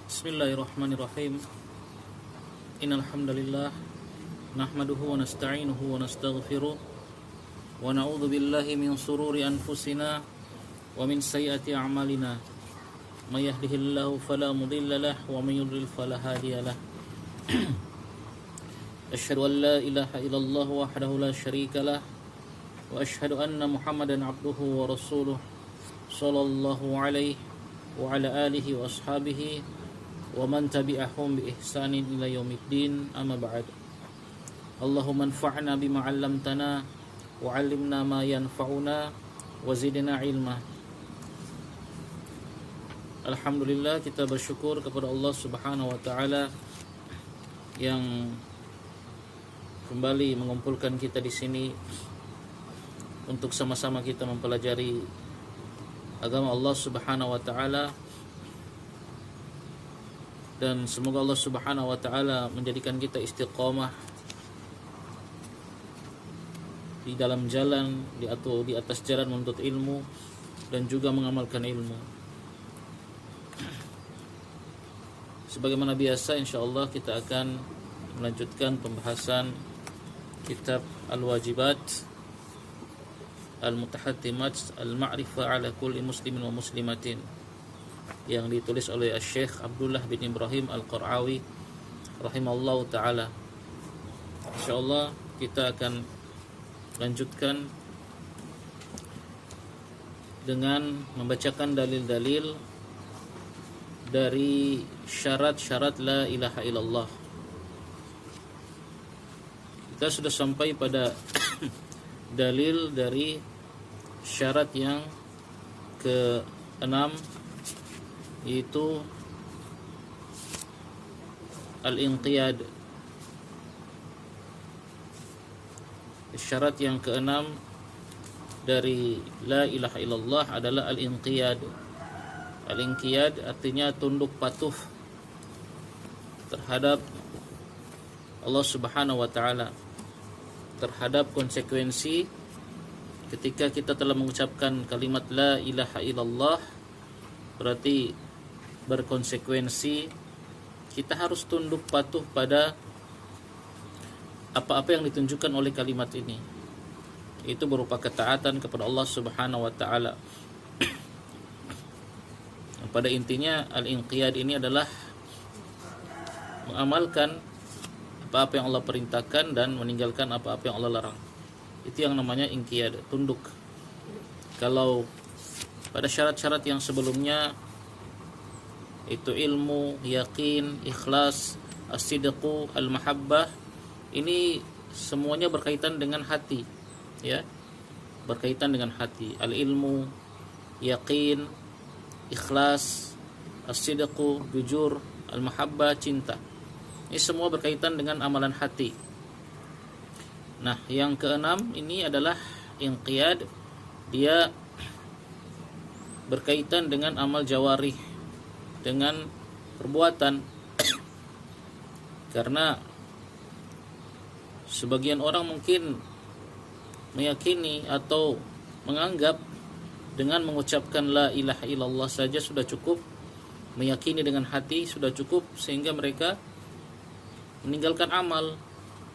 Bismillahirrahmanirrahim. Innal hamdalillah nahmaduhu wa nasta'inuhu wa nastaghfiruh wa na'udzu billahi min shururi anfusina wa min sayyiati a'malina. May yahdihillahu fala mudilla lahu wa may yudlil fala hadiya lahu. Asyhadu an la ilaha illallah wahdahu la syarika lah wa asyhadu anna Muhammadan abduhu wa rasuluh sallallahu alaihi wa ala alihi wa ashabihi wa man tabi'ahum bi ihsanin ila yaumiddin, amma ba'd. Allahumma anfa'na bima 'allamtana wa 'allimna ma yanfa'una wa zidna ilma. Alhamdulillah, kita bersyukur kepada Allah Subhanahu wa taala yang kembali mengumpulkan kita di sini untuk sama-sama kita mempelajari agama Allah Subhanahu wa taala. Dan semoga Allah Subhanahu wa taala menjadikan kita istiqamah di dalam jalan atau di atas jalan menuntut ilmu dan juga mengamalkan ilmu. Sebagaimana biasa, insyaallah kita akan melanjutkan pembahasan kitab Al-Wajibat Al-Mutahattimat Al-Ma'rifah ala kulli muslimin wa muslimatin yang ditulis oleh Syekh Abdullah bin Ibrahim Al-Qar'awi rahimallahu ta'ala. InsyaAllah kita akan lanjutkan dengan membacakan dalil-dalil dari syarat-syarat la ilaha illallah. Kita sudah sampai pada dalil dari syarat yang ke-6, yaitu al-inqiyad. Syarat yang ke-6 dari la ilaha illallah adalah al-inqiyad. Al-inqiyad artinya tunduk patuh terhadap Allah Subhanahu wa taala, terhadap konsekuensi ketika kita telah mengucapkan kalimat la ilaha illallah. Berarti berkonsekuensi kita harus tunduk patuh pada apa-apa yang ditunjukkan oleh kalimat ini. Itu berupa ketaatan kepada Allah Subhanahu wa taala. Pada intinya al-inqiyad ini adalah mengamalkan apa-apa yang Allah perintahkan dan meninggalkan apa-apa yang Allah larang. Itu yang namanya inqiyad, tunduk. Kalau pada syarat-syarat yang sebelumnya itu ilmu, yakin, ikhlas, as-sidqu, al-mahabbah, ini semuanya berkaitan dengan hati, ya. Berkaitan dengan hati. Al-ilmu, yakin, ikhlas, as-sidqu, jujur, al-mahabbah, cinta. Ini semua berkaitan dengan amalan hati. Nah, yang keenam ini adalah inqiyad. Dia berkaitan dengan amal jawarih, dengan perbuatan. Karena sebagian orang mungkin meyakini atau menganggap dengan mengucapkan la ilaha illallah saja sudah cukup, meyakini dengan hati sudah cukup, sehingga mereka meninggalkan amal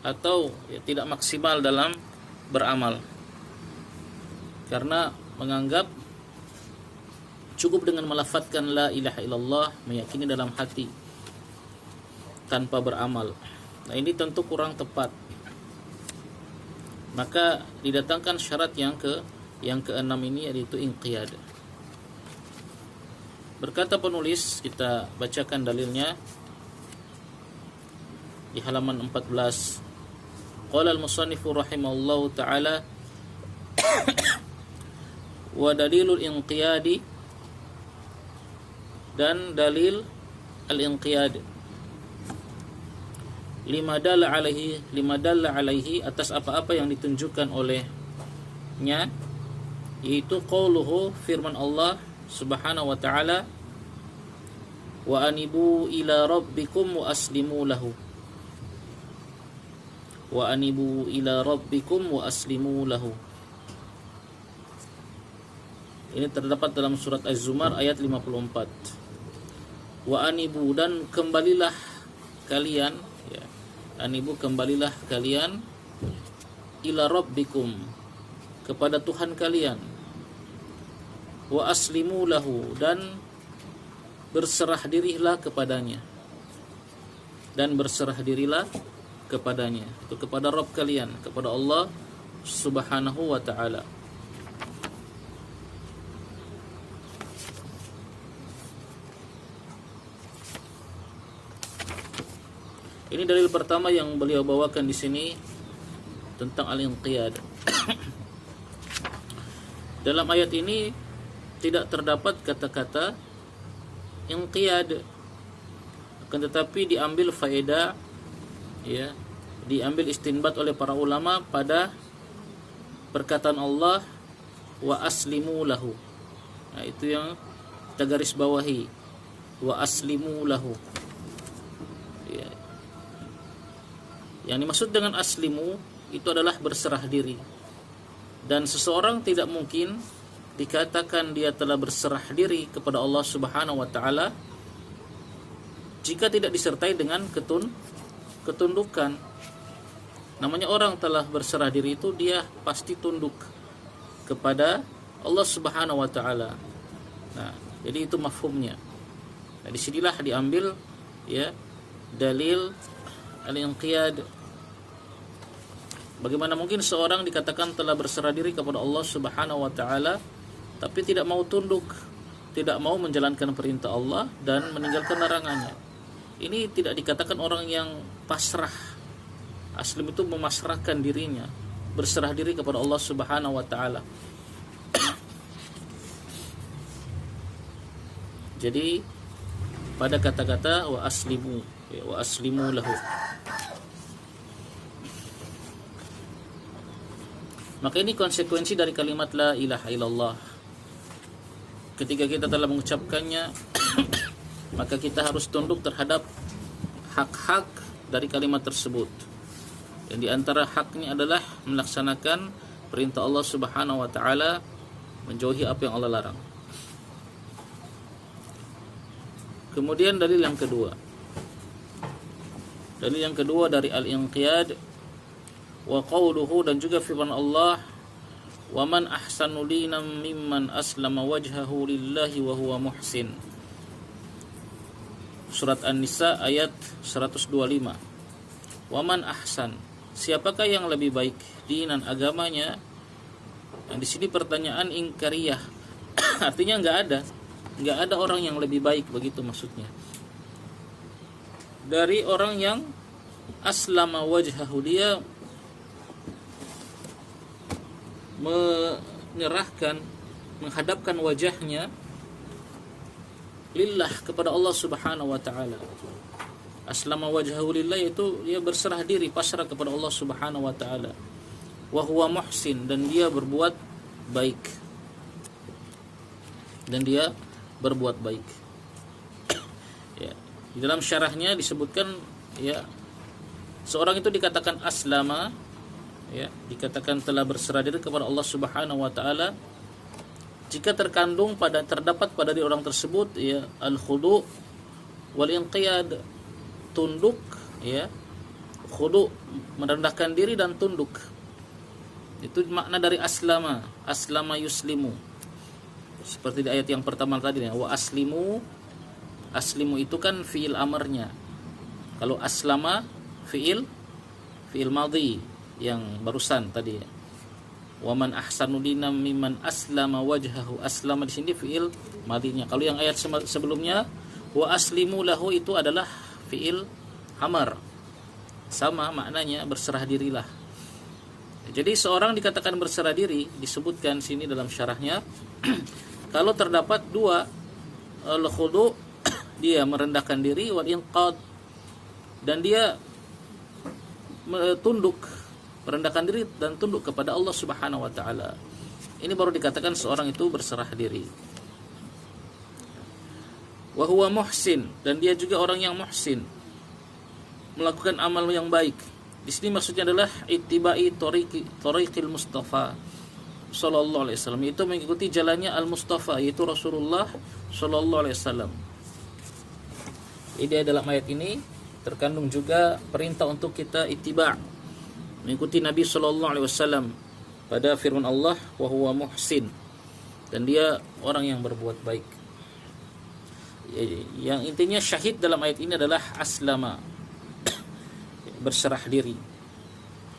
atau tidak maksimal dalam beramal. Karena menganggap cukup dengan melafadzkan la ilaha illallah, meyakini dalam hati tanpa beramal. Nah, ini tentu kurang tepat. Maka didatangkan syarat yang keenam ini, yaitu inqiyad. Berkata penulis, kita bacakan dalilnya di halaman 14. Qala al-musannifu rahimahullahu ta'ala wa dalilul inqiyadi, dan dalil al-inqiyad lima dalla alaihi atas apa-apa yang ditunjukkan olehnya, yaitu qauluhu, firman Allah Subhanahu wa ta'ala, wa anibu ila rabbikum wa aslimu lahu. Wa anibu ila rabbikum wa aslimu lahu. Ini terdapat dalam surat Az-Zumar ayat 54. Wa anibu, dan kembalilah kalian, ya. Anibu, kembalilah kalian, ila rabbikum, kepada Tuhan kalian. Wa aslimu lahu, dan berserah dirilah kepadanya. Dan berserah dirilah kepadanya, itu kepada Rabb kalian, kepada Allah Subhanahu wa ta'ala. Ini dalil pertama yang beliau bawakan di sini tentang al-inqiyad. Dalam ayat ini tidak terdapat kata-kata inqiyad, akan tetapi diambil faedah, ya, diambil istinbat oleh para ulama pada perkataan Allah, wa aslimu lahu. Nah, itu yang kita garis bawahi, wa aslimu lahu. Ya. Yang dimaksud dengan aslimu itu adalah berserah diri. Dan seseorang tidak mungkin dikatakan dia telah berserah diri kepada Allah Subhanahu wa ta'ala jika tidak disertai dengan ketundukan. Namanya orang telah berserah diri itu dia pasti tunduk kepada Allah Subhanahu wa ta'ala. Nah, jadi itu mafhumnya. Nah, disinilah diambil, ya, dalil al-inqiyad. Bagaimana mungkin seorang dikatakan telah berserah diri kepada Allah Subhanahu wa ta'ala tapi tidak mau tunduk, tidak mau menjalankan perintah Allah dan meninggalkan larangannya. Ini tidak dikatakan orang yang pasrah. Aslim itu memasrahkan dirinya, berserah diri kepada Allah Subhanahu wa ta'ala. Jadi pada kata-kata wa aslimu, ya, wa aslimu lahu, maka ini konsekuensi dari kalimat la ilaha illallah. Ketika kita telah mengucapkannya, maka kita harus tunduk terhadap hak-hak dari kalimat tersebut. Dan di antara haknya adalah melaksanakan perintah Allah Subhanahu wa ta'ala, menjauhi apa yang Allah larang. Kemudian dalil yang kedua. Dalil yang kedua dari al-inqiyad wa qawluhu, dan juga firman Allah, wa man ahsanu dinan mimman aslama wajhahu lillahi wa huwa muhsin. Surat An-Nisa ayat 125. Wa man ahsan, siapakah yang lebih baik dinan, agamanya? Yang di sini pertanyaan ingkariyah. Artinya enggak ada orang yang lebih baik, begitu maksudnya, dari orang yang aslama wajhahu, dia menyerahkan, menghadapkan wajahnya lillah, kepada Allah Subhanahu wa ta'ala. Aslama wajhahu lillah itu dia berserah diri, pasrah kepada Allah Subhanahu wa ta'ala. Wa huwa muhsin, dan dia berbuat baik. Dan dia berbuat baik. Ya, di dalam syarahnya disebutkan, ya, seorang itu dikatakan aslama, ya, dikatakan telah berserah diri kepada Allah Subhanahu wa ta'ala jika terdapat pada diri orang tersebut, ya, al-khudu' wal inqiyad, tunduk, ya, khudu' merendahkan diri dan tunduk. Itu makna dari aslama, aslama yuslimu, seperti di ayat yang pertama tadi, ya, wa aslimu. Aslimu itu kan fi'il amarnya. Kalau aslama fi'il madhi yang barusan tadi. Wa man ahsanu dinan mimman aslama wajhahu. Aslama di sini fi'il madhinya. Kalau yang ayat sebelumnya wa aslimu lahu itu adalah fi'il amar. Sama maknanya, berserah dirilah. Jadi seorang dikatakan berserah diri, disebutkan sini dalam syarahnya kalau terdapat dua, al-khudu', dia merendahkan diri, wal inqad, dan dia tunduk, merendahkan diri dan tunduk kepada Allah Subhanahu wa ta'ala. Ini baru dikatakan seorang itu berserah diri. Wa huwa muhsin, dan dia juga orang yang muhsin, melakukan amal yang baik. Di sini maksudnya adalah ittiba'i thariqil Mustafa sallallahu alaihi wasallam, itu mengikuti jalannya al-Mustafa, yaitu Rasulullah sallallahu alaihi wasallam. Jadi dalam ayat ini terkandung juga perintah untuk kita ittiba', mengikuti Nabi sallallahu alaihi wasallam pada firman Allah, wa huwa muhsin, dan dia orang yang berbuat baik. Yang intinya syahid dalam ayat ini adalah aslama, berserah diri.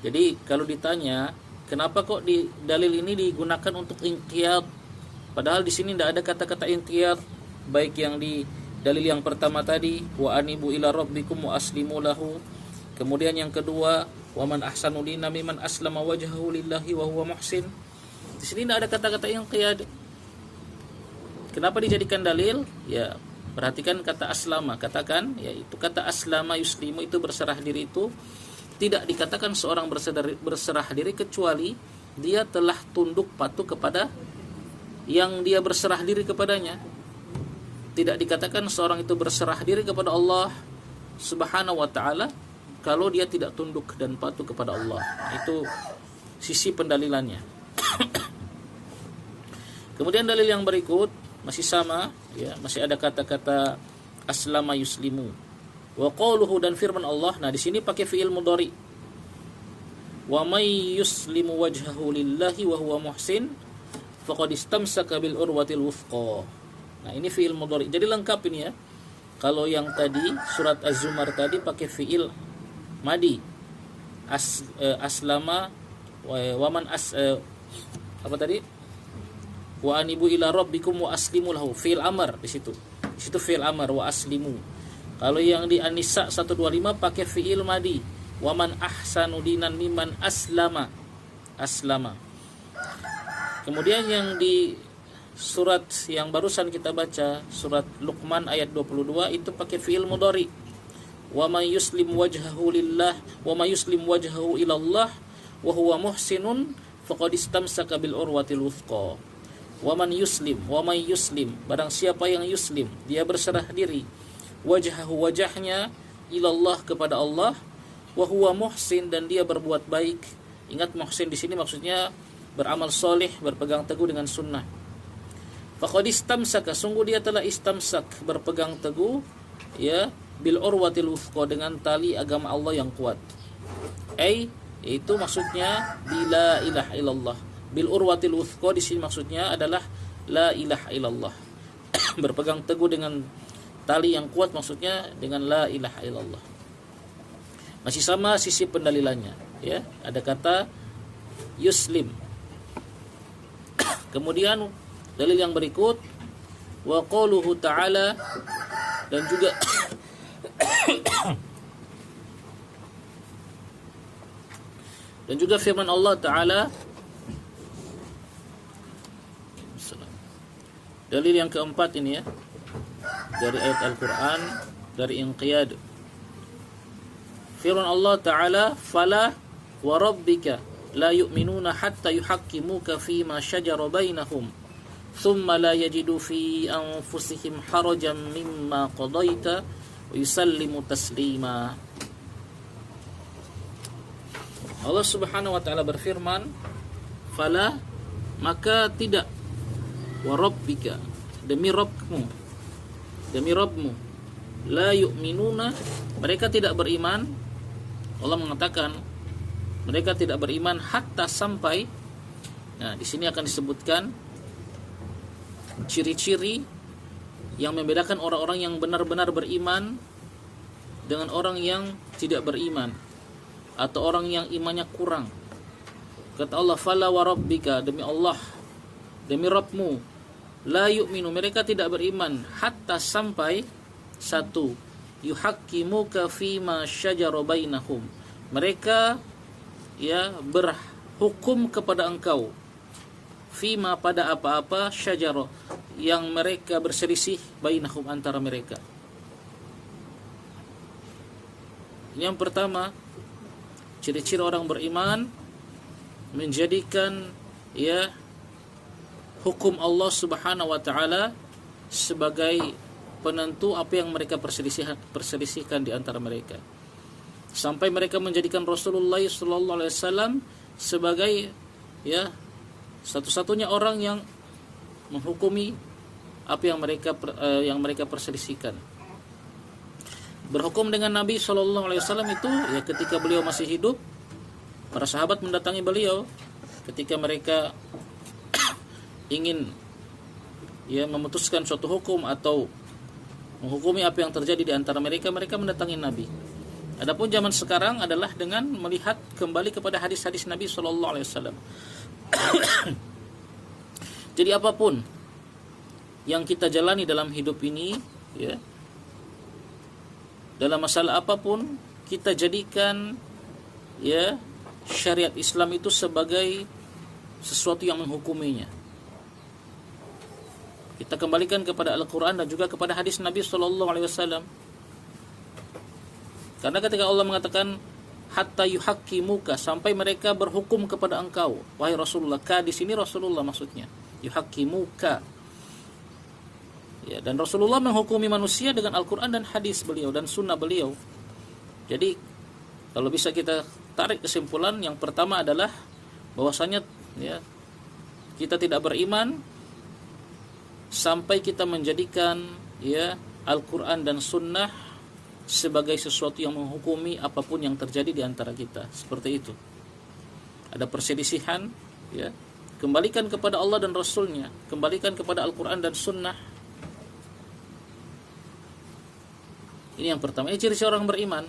Jadi kalau ditanya kenapa kok di dalil ini digunakan untuk inqiyad, padahal di sini tidak ada kata-kata inqiyad, baik yang di dalil yang pertama tadi, wa anibu ila rabbikum wa aslimu lahu, kemudian yang kedua, wa man ahsanu dina mimman aslama wajhahu lillahi wa huwa muhsin. Di sini tidak ada kata-kata inqiyad. Kenapa dijadikan dalil? Ya, perhatikan kata aslama, katakan, yaitu kata aslama yuslimu itu berserah diri, itu tidak dikatakan seorang berserah diri kecuali dia telah tunduk patuh kepada yang dia berserah diri kepadanya. Tidak dikatakan seorang itu berserah diri kepada Allah Subhanahu wa ta'ala kalau dia tidak tunduk dan patuh kepada Allah. Itu sisi pendalilannya. Kemudian dalil yang berikut masih sama, ya, masih ada kata-kata aslama yuslimu. Wa qauluhu, dan firman Allah. Nah, di sini pakai fi'il mudhari. Wa may yuslimu wajhahu lillahi wa huwa muhsin faqad istamsaka bil urwatil wuthqa. Nah, ini fi'il mudhari. Jadi lengkap ini ya. Kalau yang tadi surat Az-Zumar tadi pakai fi'il madi. Aslama wa man apa tadi? Wa anibu ila rabbikum wa aslimu lahu. Fi'il amr di situ. Di situ fi'il amr wa aslimu. Kalau yang di An-Nisa 125 pakai fi'il madi. Wa man ahsanu dinan mimman aslama. Kemudian yang di surat yang barusan kita baca, surat Luqman ayat 22, itu pakai fi'il mudhari. Wa may yuslim wajhahu lillah wa may yuslim wajhahu ilallah wa huwa muhsinun faqad istamsaka bil urwatil wuthqa. Wa man yuslim, wa may yuslim, barang siapa yang yuslim, dia berserah diri, wajhahu, wajahnya, ilallah, kepada Allah, wa huwa muhsin, dan dia berbuat baik. Ingat, muhsin di sini maksudnya beramal soleh, berpegang teguh dengan sunnah. Faqad istamsaka, sungguh dia telah istamsak, berpegang teguh, ya, bil urwatil wuthqa, dengan tali agama Allah yang kuat. Itu maksudnya bila ilaha illallah. Bil urwatil wuthqa di sini maksudnya adalah la ilaha illallah. Berpegang teguh dengan tali yang kuat, maksudnya dengan la ilaha illallah. Masih sama sisi pendalilannya, ya. Ada kata yuslim. Kemudian dalil yang berikut, wa qauluhu ta'ala, dan juga dan juga firman Allah Ta'ala. Dalil yang keempat ini ya, dari ayat Al-Quran, dari inqiyad. Firman Allah Ta'ala, fala wa rabbika la yu'minuna hatta yuhakkimuka fima shajara bainahum thumma la yajidu fi anfusihim harajan mimma qadaita wa yusallimu taslima. Allah Subhanahu wa ta'ala berfirman, fala, maka tidak, wa rabbika, demi Rabbmu, la yu'minuna, mereka tidak beriman. Allah mengatakan mereka tidak beriman hatta, sampai. Nah, di sini akan disebutkan ciri-ciri yang membedakan orang-orang yang benar-benar beriman dengan orang yang tidak beriman, atau orang yang imannya kurang. Kata Allah, fala wa rabbika, demi Allah, demi Rabbmu, la yu'minu, mereka tidak beriman, hatta, sampai, satu, yuhakkimuka fima syajara bainahum, mereka, ya, berhukum kepada engkau, fima, pada apa-apa, syajara, yang mereka berselisih, bainahum, antara mereka. Yang pertama, ciri-ciri orang beriman menjadikan, ya, hukum Allah Subhanahu wa ta'ala sebagai penentu apa yang mereka perselisihkan di antara mereka, sampai mereka menjadikan Rasulullah sallallahu alaihi wasallam sebagai, ya, satu-satunya orang yang menghukumi apa yang mereka perselisihkan. Berhukum dengan Nabi SAW itu ya ketika beliau masih hidup, para sahabat mendatangi beliau ketika mereka ingin ya memutuskan suatu hukum atau menghukumi apa yang terjadi di antara mereka, mereka mendatangi Nabi. Adapun zaman sekarang adalah dengan melihat kembali kepada hadis-hadis Nabi SAW. Jadi apapun yang kita jalani dalam hidup ini, ya, dalam masalah apapun kita jadikan ya syariat Islam itu sebagai sesuatu yang menghukuminya. Kita kembalikan kepada Al-Quran dan juga kepada hadis Nabi SAW. Karena ketika Allah mengatakan hatta yuhaqqimuka, sampai mereka berhukum kepada engkau, wahai Rasulullah. Ka di sini Rasulullah maksudnya. Yuhaqqimuka. Ya, dan Rasulullah menghukumi manusia dengan Al-Quran dan hadis beliau dan sunnah beliau. Jadi kalau bisa kita tarik kesimpulan, yang pertama adalah bahwasanya ya, kita tidak beriman sampai kita menjadikan ya Al-Quran dan sunnah sebagai sesuatu yang menghukumi apapun yang terjadi di antara kita. Seperti itu. Ada perselisihan, ya, kembalikan kepada Allah dan Rasulnya, kembalikan kepada Al-Quran dan sunnah. Ini yang pertama. Ini ciri-ciri orang beriman.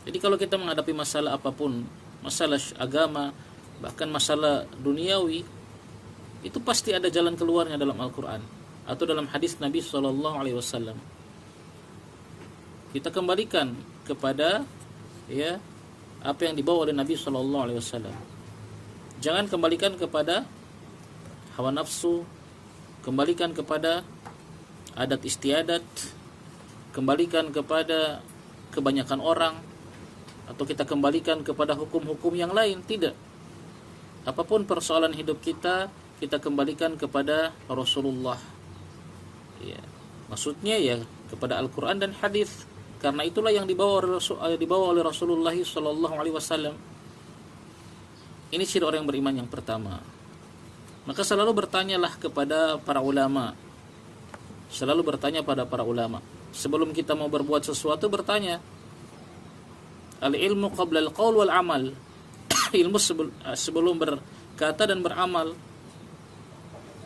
Jadi kalau kita menghadapi masalah apapun, masalah agama, bahkan masalah duniawi, itu pasti ada jalan keluarnya dalam Al-Quran atau dalam hadis Nabi SAW. Kita kembalikan kepada ya apa yang dibawa oleh Nabi SAW. Jangan kembalikan kepada hawa nafsu, kembalikan kepada adat istiadat, kembalikan kepada kebanyakan orang, atau kita kembalikan kepada hukum-hukum yang lain. Tidak. Apapun persoalan hidup kita, kita kembalikan kepada Rasulullah. Ya, maksudnya ya kepada Al-Quran dan hadis. Karena itulah yang dibawa oleh Rasulullah SAW. Ini ciri orang yang beriman yang pertama. Maka selalu bertanyalah kepada para ulama. Selalu bertanya pada para ulama. Sebelum kita mau berbuat sesuatu, bertanya. Al-ilmu qabla al-qaul wal amal. Ilmu sebelum berkata dan beramal.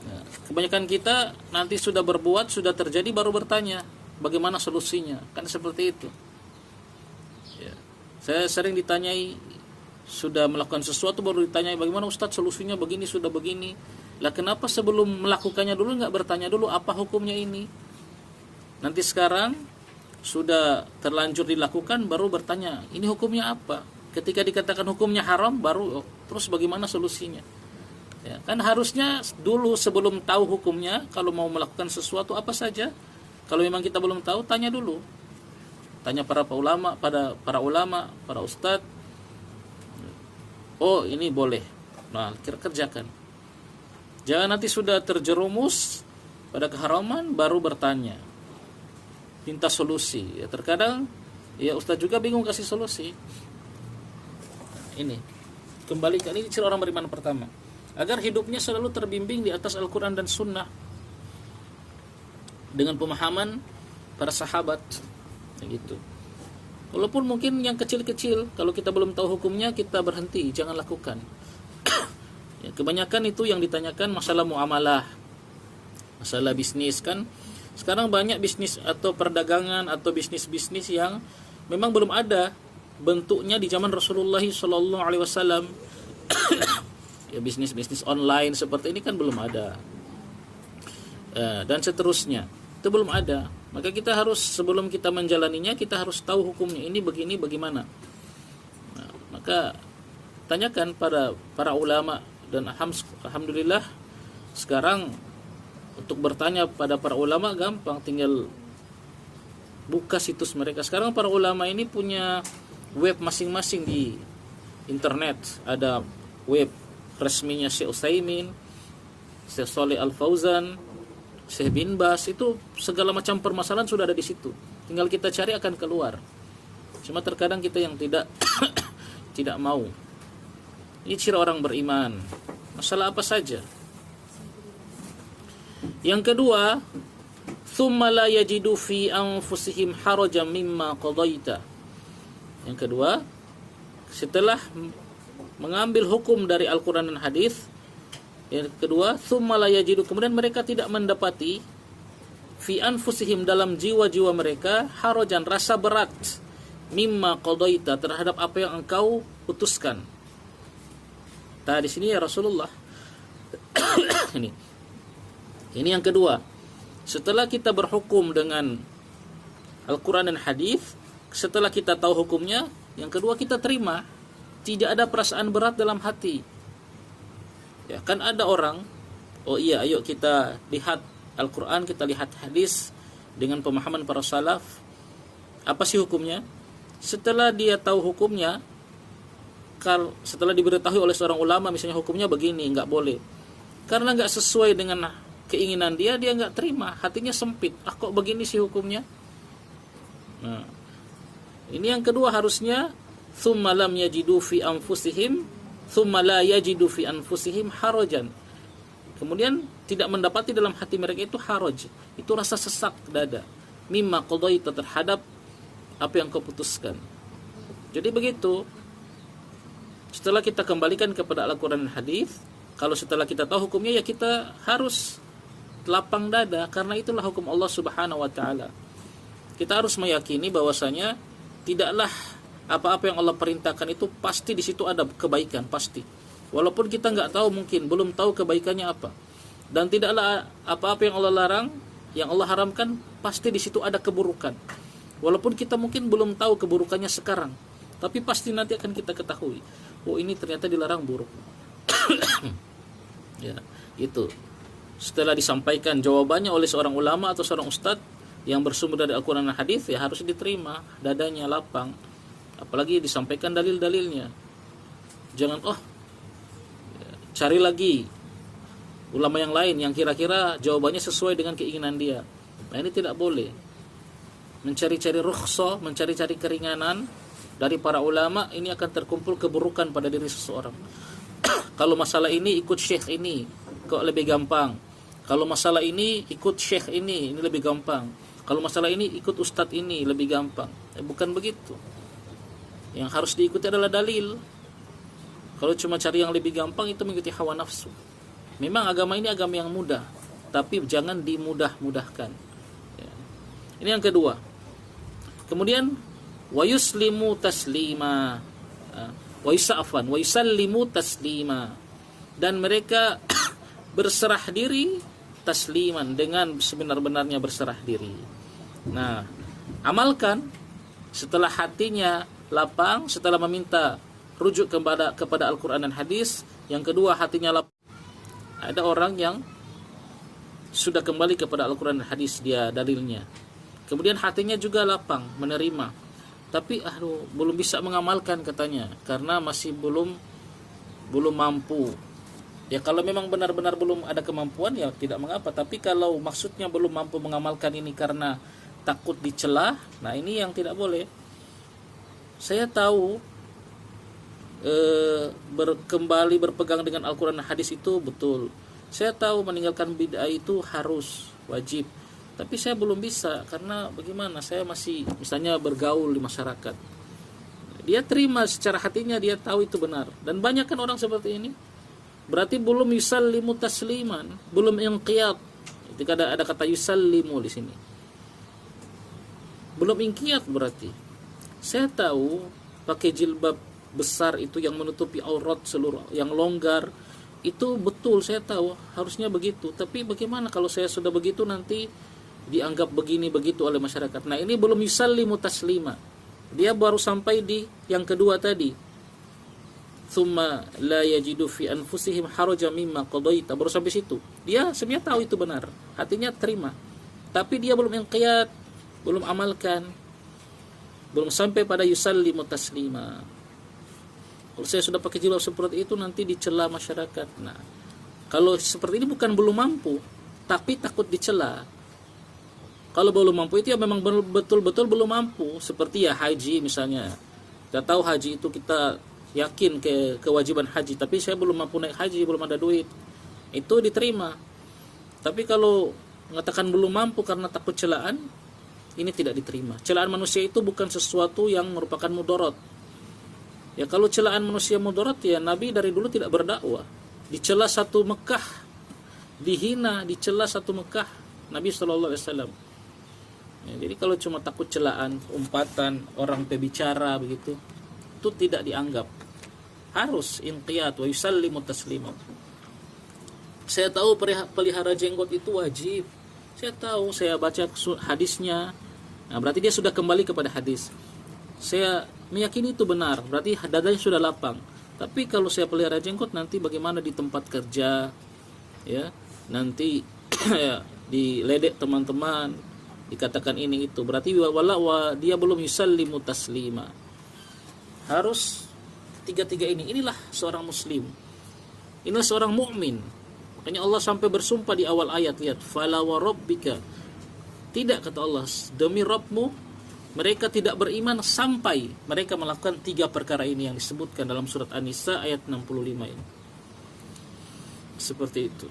Nah, kebanyakan kita nanti sudah berbuat, sudah terjadi, baru bertanya bagaimana solusinya. Kan seperti itu ya. Saya sering ditanyai, sudah melakukan sesuatu baru ditanyai bagaimana Ustadz solusinya, begini sudah begini. Lah kenapa sebelum melakukannya dulu nggak bertanya dulu apa hukumnya ini? Nanti sekarang sudah terlanjur dilakukan baru bertanya ini hukumnya apa. Ketika dikatakan hukumnya haram baru terus bagaimana solusinya ya. Kan harusnya dulu sebelum tahu hukumnya, kalau mau melakukan sesuatu apa saja, kalau memang kita belum tahu, tanya dulu. Tanya para ulama, para ustadz. Oh, ini boleh. Nah, kerjakan. Jangan nanti sudah terjerumus pada keharaman baru bertanya. Minta solusi. Ya, terkadang ya ustadz juga bingung kasih solusi. Ini. Kembalikan, ini ciri orang beriman pertama. Agar hidupnya selalu terbimbing di atas Al-Quran dan Sunnah. Dengan pemahaman para sahabat gitu. Walaupun mungkin yang kecil-kecil, kalau kita belum tahu hukumnya kita berhenti, jangan lakukan. Ya, kebanyakan itu yang ditanyakan masalah muamalah, masalah bisnis kan. Sekarang banyak bisnis atau perdagangan atau bisnis-bisnis yang memang belum ada bentuknya di zaman Rasulullah SAW. Ya, bisnis-bisnis online seperti ini kan belum ada. Dan seterusnya. Itu belum ada. Maka kita harus, sebelum kita menjalaninya, kita harus tahu hukumnya. Ini begini bagaimana. Nah, maka tanyakan pada para ulama. Dan alhamdulillah sekarang untuk bertanya pada para ulama gampang. Tinggal buka situs mereka. Sekarang para ulama ini punya web masing-masing di internet. Ada web resminya Syekh Utsaimin, Syekh Shalih Al-Fauzan, Syekh bin Bas, itu segala macam permasalahan sudah ada di situ. Tinggal kita cari akan keluar. Cuma terkadang kita yang tidak tidak mau. Ini ciri orang beriman. Masalah apa saja. Yang kedua, thumma la yajidu fi anfusihim harajan mimma qadaita. Yang kedua, setelah mengambil hukum dari Al-Quran dan hadis. Yang kedua, thumma la yajidu, kemudian mereka tidak mendapati fi anfusihim, dalam jiwa-jiwa mereka, harajan, rasa berat, mimma qadaita, terhadap apa yang engkau putuskan. Nah, di sini ya Rasulullah. Ini yang kedua. Setelah kita berhukum dengan Al-Quran dan hadis, setelah kita tahu hukumnya, yang kedua kita terima, tidak ada perasaan berat dalam hati. Ya, kan ada orang, oh iya, ayo kita lihat Al-Quran, kita lihat hadis dengan pemahaman para salaf. Apa sih hukumnya? Setelah dia tahu hukumnya, setelah diberitahu oleh seorang ulama, misalnya hukumnya begini, nggak boleh. Karena nggak sesuai dengan keinginan dia nggak terima, hatinya sempit. Kok begini sih hukumnya? Nah, ini yang kedua harusnya, thumma lam yajidu fi anfusihim, thumma la yajidu fi anfusihim harajan. Kemudian tidak mendapati dalam hati mereka itu haraj, itu rasa sesak dada, mimma qadaita, terhadap apa yang kau putuskan. Jadi begitu. Setelah kita kembalikan kepada Al-Quran dan hadis, kalau setelah kita tahu hukumnya, ya kita harus lapang dada, karena itulah hukum Allah Subhanahu wa taala. Kita harus meyakini bahwasanya tidaklah apa-apa yang Allah perintahkan itu pasti di situ ada kebaikan, pasti. Walaupun kita nggak tahu, mungkin belum tahu kebaikannya apa. Dan tidaklah apa-apa yang Allah larang, yang Allah haramkan, pasti di situ ada keburukan. Walaupun kita mungkin belum tahu keburukannya sekarang, tapi pasti nanti akan kita ketahui, oh ini ternyata dilarang buruk. Ya, itu. Setelah disampaikan jawabannya oleh seorang ulama atau seorang ustadz yang bersumber dari Al-Quran dan hadis, ya harus diterima, dadanya lapang. Apalagi disampaikan dalil-dalilnya. Jangan cari lagi ulama yang lain yang kira-kira jawabannya sesuai dengan keinginan dia. Nah, ini tidak boleh. Mencari-cari rukhsah, mencari-cari keringanan dari para ulama, ini akan terkumpul keburukan pada diri seseorang. Kalau masalah ini ikut syekh ini, kok lebih gampang. Kalau masalah ini ikut syekh ini lebih gampang. Kalau masalah ini ikut ustadz ini lebih gampang. Bukan begitu. Yang harus diikuti adalah dalil. Kalau cuma cari yang lebih gampang, itu mengikuti hawa nafsu. Memang agama ini agama yang mudah, tapi jangan dimudah-mudahkan. Ya. Ini yang kedua. Kemudian wa yuslimu taslima, wa yusallimu taslima, dan mereka berserah diri tasliman, dengan sebenar-benarnya berserah diri. Nah, amalkan setelah hatinya lapang, setelah meminta rujuk kepada Al-Quran dan hadis. Yang kedua, hatinya lapang. Ada orang yang sudah kembali kepada Al-Quran dan hadis, dia dalilnya. Kemudian hatinya juga lapang menerima, tapi belum bisa mengamalkan katanya, karena masih belum mampu. Ya kalau memang benar-benar belum ada kemampuan, ya tidak mengapa. Tapi kalau maksudnya belum mampu mengamalkan ini karena takut dicela, nah ini yang tidak boleh. Saya tahu kembali berpegang dengan Al-Quran dan hadis itu betul. Saya tahu meninggalkan bid'ah itu harus, wajib. Tapi saya belum bisa, karena bagaimana, saya masih misalnya bergaul di masyarakat. Dia terima secara hatinya, dia tahu itu benar. Dan banyak kan orang seperti ini. Berarti belum yusallimu tasliman, belum inqiyad. Ketika ada kata yusallimu di sini, belum inqiyad berarti. Saya tahu pakai jilbab besar itu yang menutupi aurat seluruh, yang longgar, itu betul, saya tahu harusnya begitu. Tapi bagaimana kalau saya sudah begitu nanti dianggap begini begitu oleh masyarakat. Nah, ini belum yusallimu taslima. Dia baru sampai di yang kedua tadi. Tsumma la yajidu fi anfusihim harajan mimma qadaita. Baru sampai situ. Dia sebenarnya tahu itu benar, hatinya terima. Tapi dia belum inqiyad, belum amalkan. Belum sampai pada yusallimu taslima. Kalau saya sudah pakai jilbab seperti itu, nanti dicela masyarakat. Nah, kalau seperti ini bukan belum mampu, tapi takut dicela. Kalau belum mampu itu ya memang betul-betul belum mampu. Seperti ya haji misalnya. Kita tahu haji itu, kita yakin kewajiban haji, tapi saya belum mampu naik haji, belum ada duit. Itu diterima. Tapi kalau mengatakan belum mampu karena takut celaan, ini tidak diterima. Celaan manusia itu bukan sesuatu yang merupakan mudarat. Ya kalau celaan manusia mudarat, ya Nabi dari dulu tidak berdakwah. Dicela satu Mekah, dihina, dicela satu Mekah Nabi SAW. Ya, jadi kalau cuma takut celaan, umpatan, orang pebicara begitu, itu tidak dianggap. Harus inqiyat wa yusallimu taslima. Saya tahu pelihara jenggot itu wajib. Saya tahu, saya baca hadisnya. Nah, berarti dia sudah kembali kepada hadis. Saya meyakini itu benar, berarti dadanya sudah lapang. Tapi kalau saya pelihara jenggot, nanti bagaimana di tempat kerja, ya, nanti diledek teman-teman, dikatakan ini itu, berarti dia belum yusallimu taslima. Harus tiga-tiga ini. Inilah seorang muslim, inilah seorang mukmin. Makanya Allah sampai bersumpah di awal ayat, lihat, fala wa rabbika, tidak, kata Allah, demi Rabbmu, mereka tidak beriman sampai mereka melakukan 3 perkara ini yang disebutkan dalam surat An-Nisa ayat 65 ini. Seperti itu.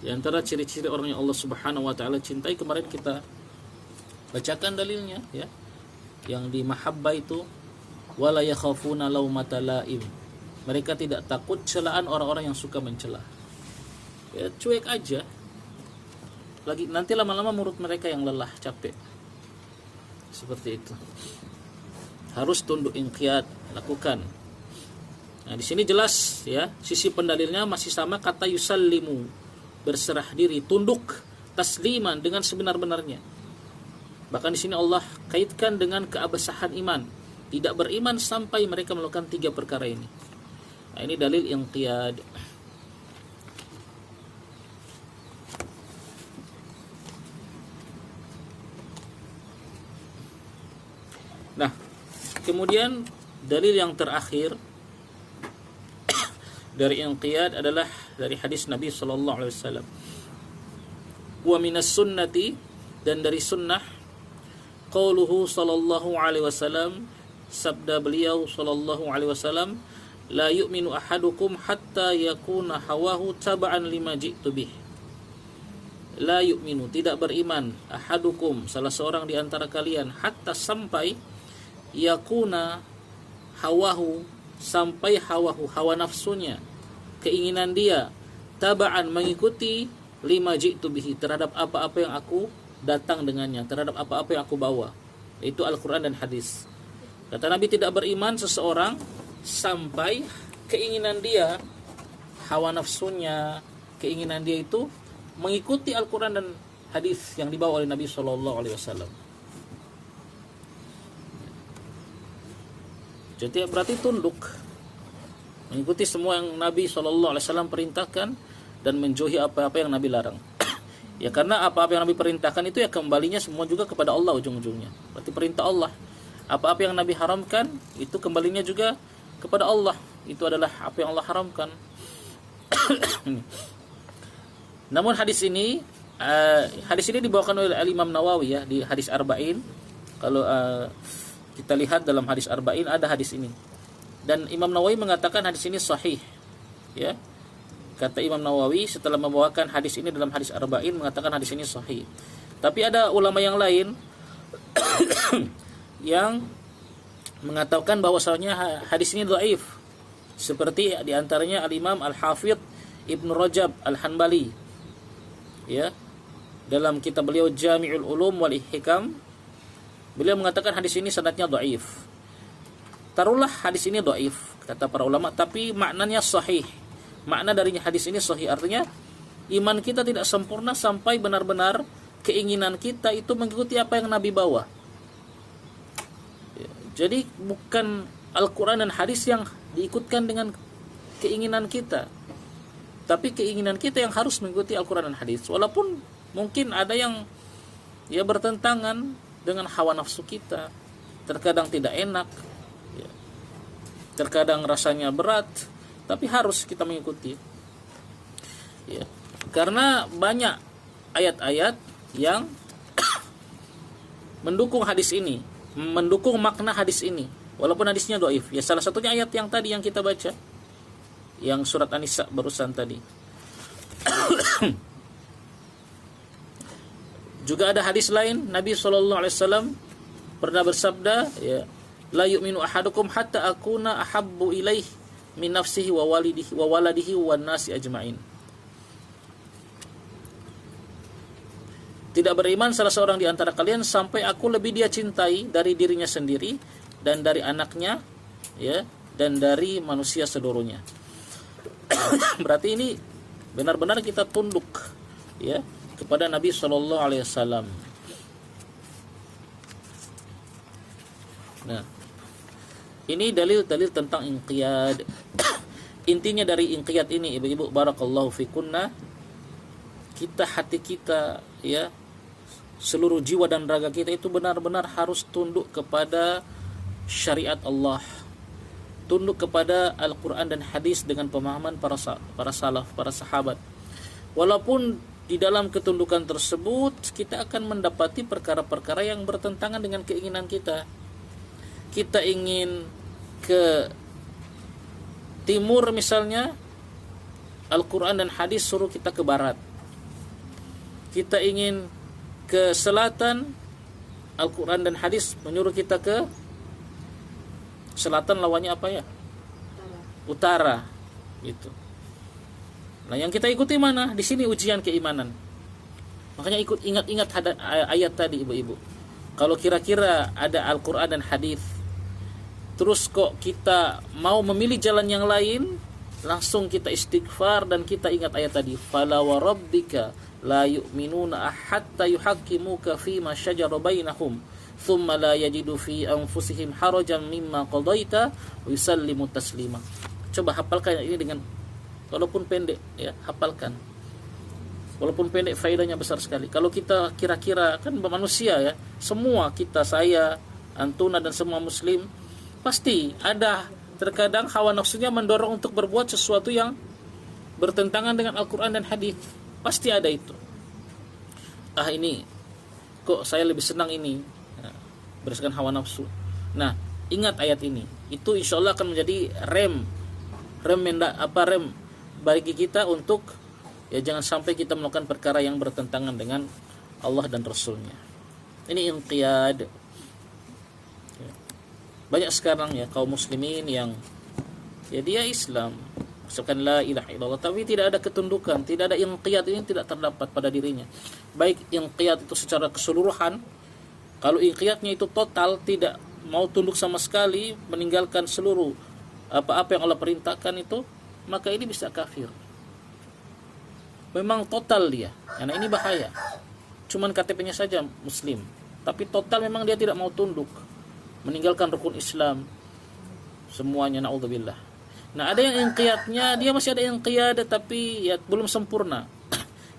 Di antara ciri-ciri orang yang Allah Subhanahu wa taala cintai, kemarin kita bacakan dalilnya, ya. Yang di mahabbah itu, wala yakhafuna laumata laim. Mereka tidak takut celaan orang-orang yang suka mencela. Ya, cuek aja. Lagi nanti lama-lama mulut mereka yang lelah, capek. Seperti itu. Harus tunduk inqiyad, lakukan. Nah, di sini jelas, ya, sisi pendalilnya masih sama, kata yusallimu, berserah diri, tunduk, tasliman, dengan sebenar-benarnya. Bahkan di sini Allah kaitkan dengan keabsahan iman. Tidak beriman sampai mereka melakukan 3 perkara ini. Nah, ini dalil inqiyad. Nah, kemudian dalil yang terakhir dari inqiyad adalah dari hadis Nabi sallallahu alaihi wasallam. Wa minas sunnati, dan dari sunnah, qauluhu sallallahu alaihi wasallam, sabda beliau sallallahu alaihi wasallam, la yu'minu ahadukum hatta yakuna hawahu taba'an lima ji'tu bih. La yu'minu, tidak beriman, ahadukum, salah seorang di antara kalian, hatta, sampai, yakuna hawahu, sampai hawahu, hawa nafsunya, keinginan dia, taba'an, mengikuti, lima ji'tu bihi, terhadap apa-apa yang aku datang dengannya, terhadap apa-apa yang aku bawa, yaitu Al-Quran dan hadis. Kata Nabi, tidak beriman seseorang sampai keinginan dia, hawa nafsunya, keinginan dia itu mengikuti Al-Quran dan hadis yang dibawa oleh Nabi SAW. Jadi berarti tunduk, mengikuti semua yang Nabi SAW perintahkan dan menjauhi apa-apa yang Nabi larang. Ya, karena apa-apa yang Nabi perintahkan itu ya kembalinya semua juga kepada Allah ujung-ujungnya. Berarti perintah Allah. Apa-apa yang Nabi haramkan itu kembalinya juga kepada Allah. Itu adalah apa yang Allah haramkan. Namun hadis ini dibawakan oleh Imam Nawawi, ya, di hadis Arba'in. Kalau kita lihat dalam hadis Arba'in ada hadis ini. Dan Imam Nawawi mengatakan hadis ini sahih. Ya. Kata Imam Nawawi setelah membawakan hadis ini dalam hadis Arba'in, mengatakan hadis ini sahih. Tapi ada ulama yang lain yang mengatakan bahwasanya hadis ini dhaif. Seperti di antaranya Al-Imam Al-Hafidh Ibnu Rajab Al-Hanbali. Ya. Dalam kitab beliau Jami'ul Ulum wal Hikam, beliau mengatakan hadis ini sanadnya dhaif. Taruhlah hadis ini dhaif, kata para ulama, tapi maknanya sahih. Makna dari hadis ini sahih, artinya iman kita tidak sempurna sampai benar-benar keinginan kita itu mengikuti apa yang Nabi bawa. Jadi bukan Al-Quran dan hadis yang diikutkan dengan keinginan kita, tapi keinginan kita yang harus mengikuti Al-Quran dan hadis. Walaupun mungkin ada yang ya bertentangan dengan hawa nafsu kita, terkadang tidak enak, ya, terkadang rasanya berat, tapi harus kita mengikuti, ya. Karena banyak ayat-ayat yang mendukung hadis ini, mendukung makna hadis ini, walaupun hadisnya dhaif. Ya, salah satunya ayat yang tadi yang kita baca, yang surat An-Nisa barusan tadi. Juga ada hadis lain, Nabi SAW pernah bersabda, ya, la yu'minu ahadukum hatta akuna ahabbu ilaih min nafsihi wa waladihi wan nasi ajma'in. Tidak beriman salah seorang di antara kalian sampai aku lebih dia cintai dari dirinya sendiri dan dari anaknya, ya, dan dari manusia seluruhnya. Berarti ini benar-benar kita tunduk, ya, kepada Nabi Shallallahu Alaihi Wasallam. Nah, ini dalil-dalil tentang inqiyad. Intinya dari inqiyad ini, ibu-ibu, barakallahu fikunna, kita, hati kita, ya, seluruh jiwa dan raga kita itu benar-benar harus tunduk kepada syariat Allah, tunduk kepada Al-Quran dan hadis dengan pemahaman para salaf, para sahabat. Walaupun di dalam ketundukan tersebut kita akan mendapati perkara-perkara yang bertentangan dengan keinginan kita. Kita ingin ke timur misalnya, Al-Quran dan hadis suruh kita ke barat. Kita ingin ke selatan, Al-Quran dan hadis menyuruh kita ke selatan, lawannya apa ya? Utara. Gitu. Nah, yang kita ikuti mana? Di sini ujian keimanan. Makanya ingat ayat tadi, ibu-ibu. Kalau kira-kira ada Al-Quran dan hadis, terus kok kita mau memilih jalan yang lain, langsung kita istighfar dan kita ingat ayat tadi, fala wa rabbika la yu'minuna hatta yuhaqqimuka fima syajara bainahum thumma la yajidu fi anfusihim harajan mimma qadaita wa yusallimu taslima. Coba hafalkan ini dengan, walaupun pendek, ya, hafalkan. Walaupun pendek, faedahnya besar sekali. Kalau kita kira-kira, kan manusia, ya, semua kita, saya, antuna dan semua muslim, pasti ada terkadang hawa nafsunya mendorong untuk berbuat sesuatu yang bertentangan dengan Al-Quran dan hadis. Pasti ada itu. Ini kok saya lebih senang ini, ya, berdasarkan hawa nafsu. Nah, ingat ayat ini. Itu insya Allah akan menjadi rem bagi kita untuk, ya, jangan sampai kita melakukan perkara yang bertentangan dengan Allah dan Rasulnya. Ini inqiyad. Banyak sekarang, ya, kaum muslimin yang, ya, dia Islam, misalkan la ilaha illallah, tapi tidak ada ketundukan, tidak ada inqiyad, ini tidak terdapat pada dirinya. Baik inqiyad itu secara keseluruhan, kalau inqiyadnya itu total, tidak mau tunduk sama sekali, meninggalkan seluruh apa-apa yang Allah perintahkan itu, maka ini bisa kafir. Memang total dia, karena ini bahaya. Cuman KTP-nya saja muslim, tapi total memang dia tidak mau tunduk, meninggalkan rukun Islam semuanya, naudzubillah. Nah, ada yang inqiyadnya, dia masih ada inqiyad tapi, ya, belum sempurna.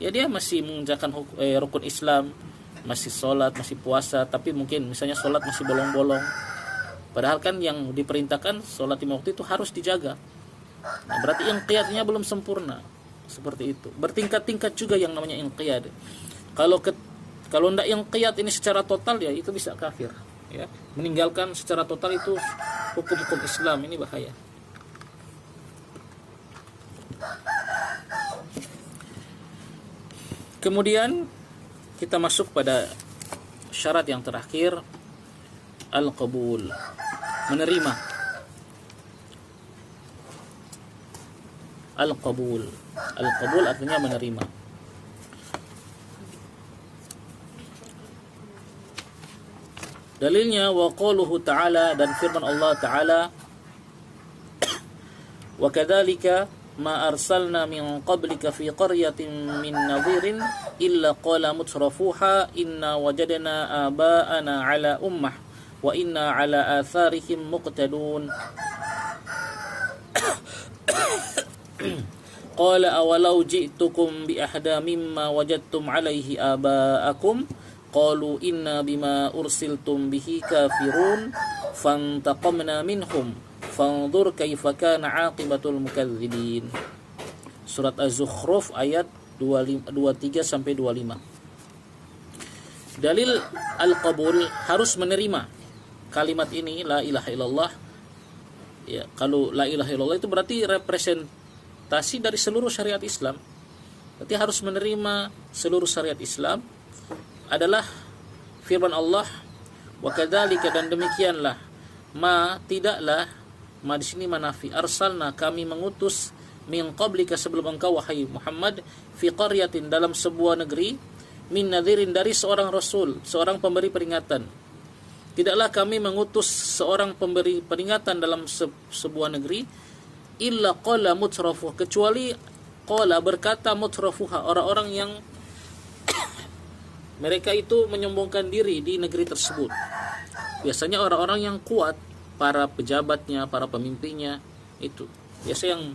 Ya, dia masih mengerjakan rukun Islam, masih sholat, masih puasa, tapi mungkin misalnya sholat masih bolong-bolong. Padahal kan yang diperintahkan sholat 5 waktu itu harus dijaga. Nah, berarti inqiyadnya belum sempurna. Seperti itu. Bertingkat-tingkat juga yang namanya inqiyad. Kalau ndak inqiyad ini secara total, ya, itu bisa kafir, ya. Meninggalkan secara total itu hukum-hukum Islam, ini bahaya. Kemudian kita masuk pada syarat yang terakhir, al-qabul, menerima. Al-qabul artinya menerima. Dalilnya wa qauluhu ta'ala, dan firman Allah Ta'ala, wa kadzalika ma arsalna min qablika fi qaryatin min nadhirin illa qala mutrafuha inna wajadna aba'ana ala ummah wa inna ala atharihim muqtadun. Qala awalau ji'tukum bi ahda mimma wajadtum alaihi aba'akum qalu inna bima ursiltum bihi kafirun fantaqamna minhum fanzur kaifa kana aqibatul mukadzibin. Surat Az-Zukhruf ayat 23 sampai 25. Dalil al-qabul, harus menerima kalimat ini, la ilaha illallah. Ya, kalau la ilaha illallah itu berarti representasi dari seluruh syariat Islam. berarti harus menerima seluruh syariat Islam adalah firman Allah, wa kadzalika, dan demikianlah, tidaklah, di sini manafi, arsalna, kami mengutus, min qablika, sebelum engkau wahai Muhammad, fi qaryatin, dalam sebuah negeri, min nadhirin, dari seorang rasul, seorang pemberi peringatan. Tidaklah kami mengutus seorang pemberi peringatan dalam sebuah negeri, illa qala mutrafuha, kecuali qala, berkata, mutrafuha, orang-orang yang mereka itu menyombongkan diri di negeri tersebut. Biasanya orang-orang yang kuat, para pejabatnya, para pemimpinnya, itu biasa yang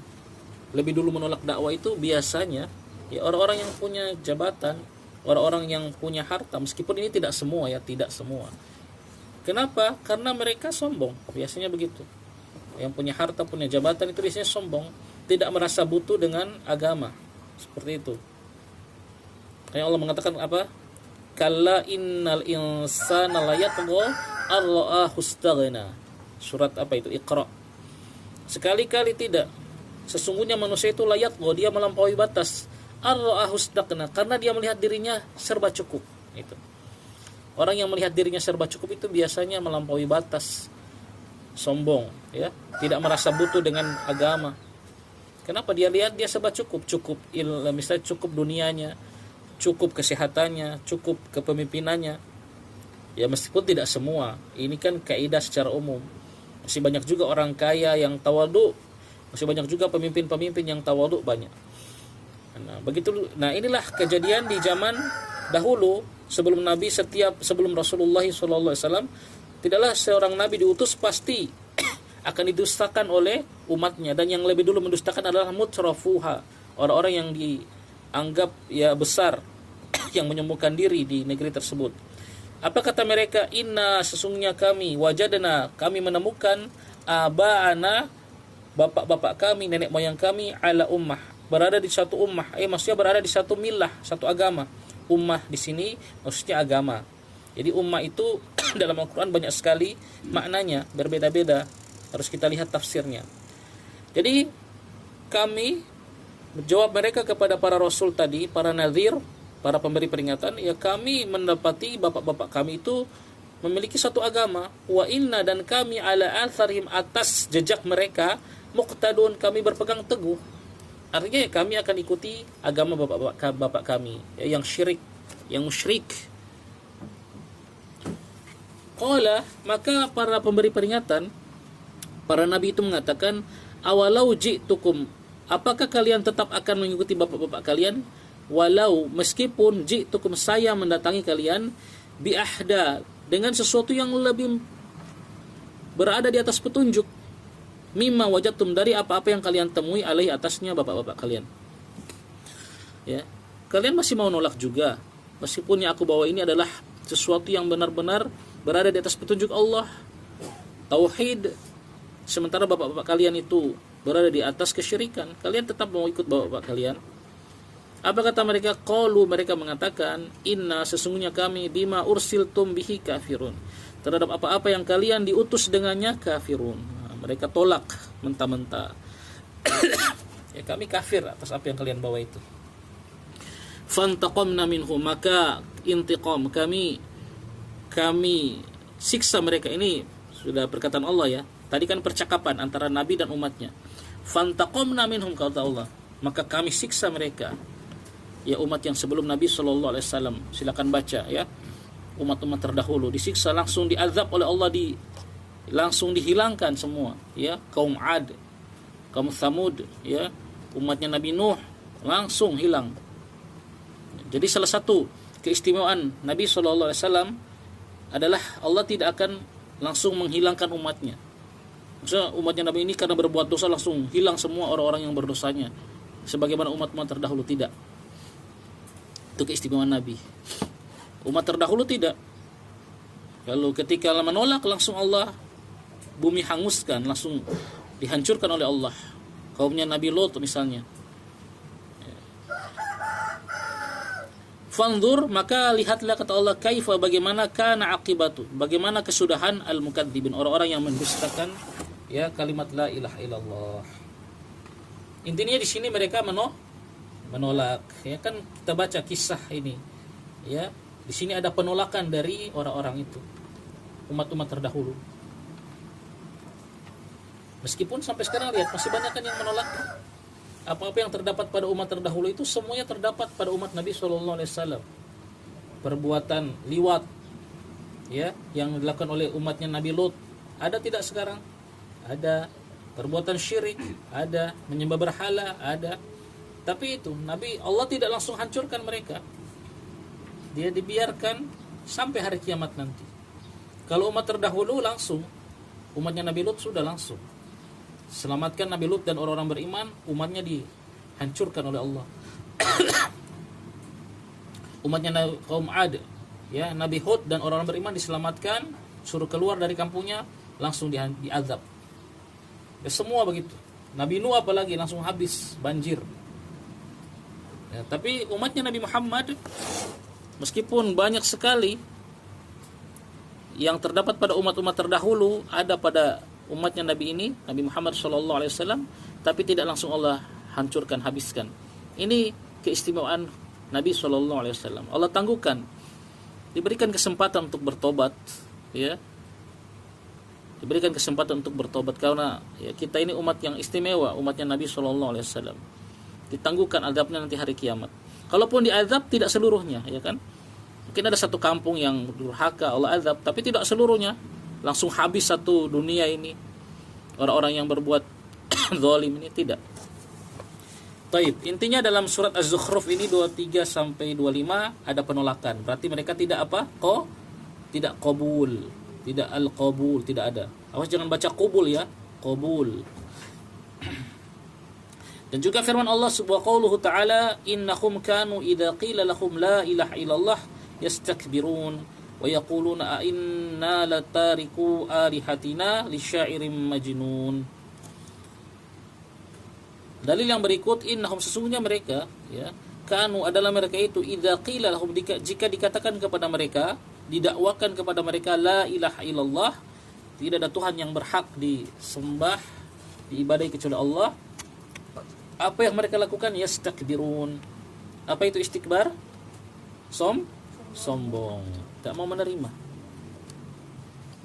lebih dulu menolak dakwah itu biasanya ya orang-orang yang punya jabatan, orang-orang yang punya harta, meskipun ini tidak semua ya, tidak semua. Kenapa? Karena mereka sombong, biasanya begitu. Yang punya harta, punya jabatan itu biasanya sombong, tidak merasa butuh dengan agama, seperti itu. Kayak Allah mengatakan apa? Kalla innal insana la yatgha ar-ra'ahu istaghna. Surat apa itu? Iqra. Sekali-kali tidak. Sesungguhnya manusia itu la yatgha, dia melampaui batas. Ar-ra'ahu istaghna, karena dia melihat dirinya serba cukup. Itu. Orang yang melihat dirinya serba cukup itu biasanya melampaui batas, sombong, ya, tidak merasa butuh dengan agama. Kenapa? Dia lihat dia serba cukup, misalnya cukup dunianya, cukup kesehatannya, cukup kepemimpinannya. Ya meskipun tidak semua, ini kan kaidah secara umum. Masih banyak juga orang kaya yang tawadhu, masih banyak juga pemimpin-pemimpin yang tawadhu banyak. Nah, begitu. Nah, inilah kejadian di zaman dahulu sebelum Rasulullah SAW. Tidaklah seorang nabi diutus pasti akan didustakan oleh umatnya, dan yang lebih dulu mendustakan adalah mutrafuha, orang-orang yang dianggap ya besar, yang menyombongkan diri di negeri tersebut. Apa kata mereka? Inna, sesungguhnya kami, wajadna, kami menemukan, aba'ana, bapak-bapak kami, nenek moyang kami, ala ummah, berada di satu ummah, maksudnya berada di satu milah, satu agama. Ummah di sini maksudnya agama. Jadi ummah itu dalam Al-Quran banyak sekali maknanya, berbeda-beda. Harus kita lihat tafsirnya. Jadi kami menjawab mereka kepada para rasul tadi, para nadhir, para pemberi peringatan, ya kami mendapati bapak-bapak kami itu memiliki satu agama. Wa inna, dan kami ala atharihim, atas jejak mereka, muqtadun, kami berpegang teguh. Artinya ya kami akan ikuti agama bapak kami, ya, yang syirik, yang musyrik. Qala, maka para pemberi peringatan, para nabi itu mengatakan, awalau ji'tukum, apakah kalian tetap akan mengikuti bapak-bapak kalian? Walau, meskipun ji'tukum, saya mendatangi kalian, bi'ahda, dengan sesuatu yang lebih berada di atas petunjuk, mimma wajadtum, dari apa-apa yang kalian temui alaihi, atasnya bapak-bapak kalian. Ya, kalian masih mau nolak juga, meskipun yang aku bawa ini adalah sesuatu yang benar-benar berada di atas petunjuk Allah, tauhid, sementara bapak-bapak kalian itu berada di atas kesyirikan. Kalian tetap mau ikut bapak-bapak kalian? Apa kata mereka? Qalu, mereka mengatakan, inna, sesungguhnya kami, bima ursiltum bihi kafirun, terhadap apa-apa yang kalian diutus dengannya kafirun. Nah, mereka tolak mentah-mentah. Ya, kami kafir atas apa yang kalian bawa itu. Fantaqamna minhum, maka intiqam, kami siksa mereka. Ini sudah perkataan Allah ya. Tadi kan percakapan antara Nabi dan umatnya. Fantaqamna minhum, kata Allah, maka kami siksa mereka. Ya, umat yang sebelum Nabi SAW. Silakan baca ya. Umat-umat terdahulu disiksa, langsung diazab oleh Allah, langsung dihilangkan semua. Ya, kaum Ad, kaum Thamud, ya, umatnya Nabi Nuh langsung hilang. Jadi salah satu keistimewaan Nabi SAW adalah Allah tidak akan langsung menghilangkan umatnya. Maksudnya umatnya Nabi ini karena berbuat dosa langsung hilang semua orang-orang yang berdosanya, sebagaimana umat-umat terdahulu, tidak. Itu keistimewaan Nabi. Umat terdahulu tidak. Lalu ketika menolak, langsung Allah bumi hanguskan, langsung dihancurkan oleh Allah. Kaumnya Nabi Lot misalnya. Fanzur, maka lihatlah, kata Allah, kaifa, bagaimana, kana aqibatu, bagaimana kesudahan al-mukadzibin, orang-orang yang mendustakan ya kalimat la ilaha illallah. Intinya di sini mereka menolak. Ya kan kita baca kisah ini. Ya, di sini ada penolakan dari orang-orang itu, umat-umat terdahulu. Meskipun sampai sekarang lihat masih banyak kan yang menolak. Apa-apa yang terdapat pada umat terdahulu itu semuanya terdapat pada umat Nabi SAW. Perbuatan liwat, ya, yang dilakukan oleh umatnya Nabi Lut, ada tidak sekarang? Ada. Perbuatan syirik ada, menyembah berhala ada. Tapi itu Nabi Allah tidak langsung hancurkan mereka. Dia dibiarkan sampai hari kiamat nanti. Kalau umat terdahulu langsung, umatnya Nabi Lut sudah langsung selamatkan Nabi Lut dan orang-orang beriman, umatnya dihancurkan oleh Allah. Umatnya kaum Ad, ya, Nabi Hud dan orang-orang beriman diselamatkan, suruh keluar dari kampungnya, langsung diazab. Ya, semua begitu. Nabi Nuh apalagi langsung habis banjir. Ya, tapi umatnya Nabi Muhammad, meskipun banyak sekali yang terdapat pada umat-umat terdahulu ada pada umatnya Nabi ini, Nabi Muhammad SAW, tapi tidak langsung Allah hancurkan, habiskan. Ini keistimewaan Nabi SAW. Allah tangguhkan, diberikan kesempatan untuk bertobat, ya, diberikan kesempatan untuk bertobat karena ya, kita ini umat yang istimewa, umatnya Nabi SAW. Ditangguhkan azabnya nanti hari kiamat. Kalaupun diazab tidak seluruhnya, ya kan? Mungkin ada satu kampung yang durhaka Allah azab, tapi tidak seluruhnya. Langsung habis satu dunia ini orang-orang yang berbuat zalim ini, tidak. Taib, intinya dalam surat Az-Zukhruf ini 23 sampai 25 ada penolakan. Berarti mereka tidak apa? Tidak qabul, tidak al-qabul, tidak ada. Awas jangan baca qabul ya, qabul. Dan juga firman Allah subhanahu wa ta'ala, innahum kanu idza qila lahum la ilaha illallah yastakbirun wa yaquluna a inna latariku alihatina lisyairim majnun. Dalil yang berikut, innahum, sesungguhnya mereka, ya, kanu adalah mereka itu, idza qila lahum, jika dikatakan kepada mereka, didakwakan kepada mereka, la ilaha illallah, tidak ada Tuhan yang berhak disembah, diibadahi kecuali Allah, apa yang mereka lakukan? Yastakbirun. Apa itu istikbar? Sombong, tak mau menerima.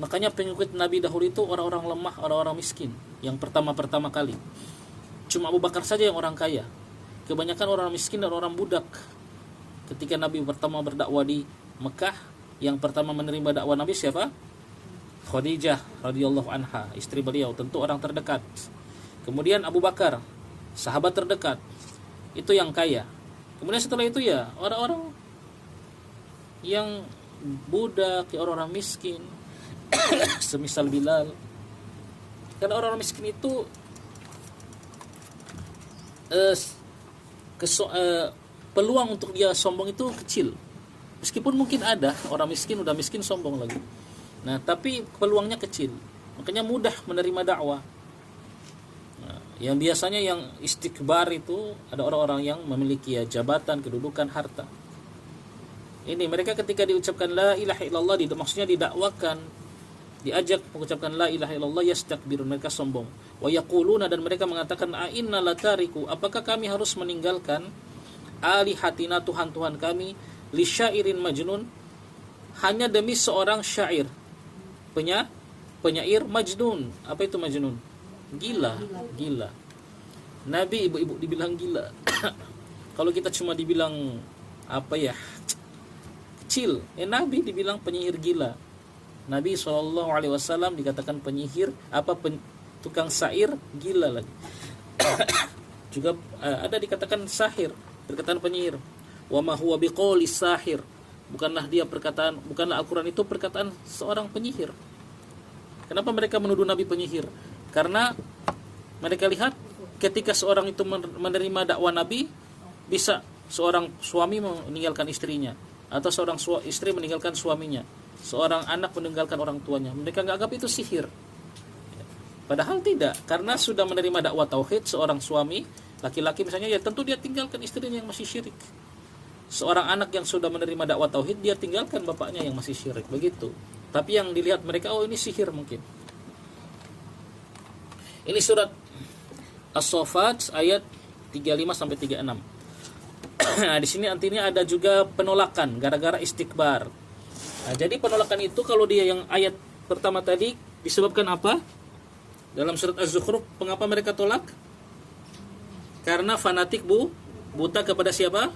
Makanya pengikut Nabi dahulu itu orang-orang lemah, orang-orang miskin, yang pertama kali. Cuma Abu Bakar saja yang orang kaya. Kebanyakan orang miskin dan orang budak. Ketika Nabi pertama berdakwah di Mekah, yang pertama menerima dakwah Nabi siapa? Khadijah radhiyallahu anha, istri beliau, tentu orang terdekat. Kemudian Abu Bakar, sahabat terdekat, itu yang kaya. Kemudian setelah itu ya orang-orang yang budak, orang-orang miskin, semisal Bilal. Karena orang-orang miskin itu peluang untuk dia sombong itu kecil. Meskipun mungkin ada orang miskin, udah miskin sombong lagi. Nah, tapi peluangnya kecil. Makanya mudah menerima dakwah. Nah, yang biasanya yang istikbar itu ada orang-orang yang memiliki ya, jabatan, kedudukan, harta. Ini mereka ketika diucapkan la ilaha illallah, maksudnya didakwakan, diajak mengucapkan la ilaha illallah, yastakbirun, mereka sombong. Wa yaquluna, dan mereka mengatakan a inna latariku, apakah kami harus meninggalkan alihatina, Tuhan-Tuhan kami, li syairin majnun, hanya demi seorang syair, penyair majnun. Apa itu majnun? Gila. Nabi ibu-ibu dibilang gila. Kalau kita cuma dibilang apa ya, kecil, Nabi dibilang penyihir gila. Nabi SAW dikatakan penyihir, tukang syair, gila lagi. Juga ada dikatakan sahir, perkataan penyihir. Wa ma huwa biqauli sahir, bukanlah Al-Quran itu perkataan seorang penyihir. Kenapa mereka menuduh Nabi penyihir? Karena mereka lihat ketika seorang itu menerima dakwah Nabi, bisa seorang suami meninggalkan istrinya, atau seorang istri meninggalkan suaminya, seorang anak meninggalkan orang tuanya. Mereka nggak anggap itu sihir. Padahal tidak, karena sudah menerima dakwah tauhid. Seorang suami laki-laki misalnya, ya tentu dia tinggalkan istrinya yang masih syirik. Seorang anak yang sudah menerima dakwah tauhid, dia tinggalkan bapaknya yang masih syirik, begitu. Tapi yang dilihat mereka, oh ini sihir mungkin. Ini surat As-Saffat ayat 35 sampai 36. Nah, di sini artinya ada juga penolakan gara-gara istikbar. Nah, jadi penolakan itu kalau dia yang ayat pertama tadi disebabkan apa? Dalam surat Az-Zukhruf, mengapa mereka tolak? Karena fanatik buta kepada siapa?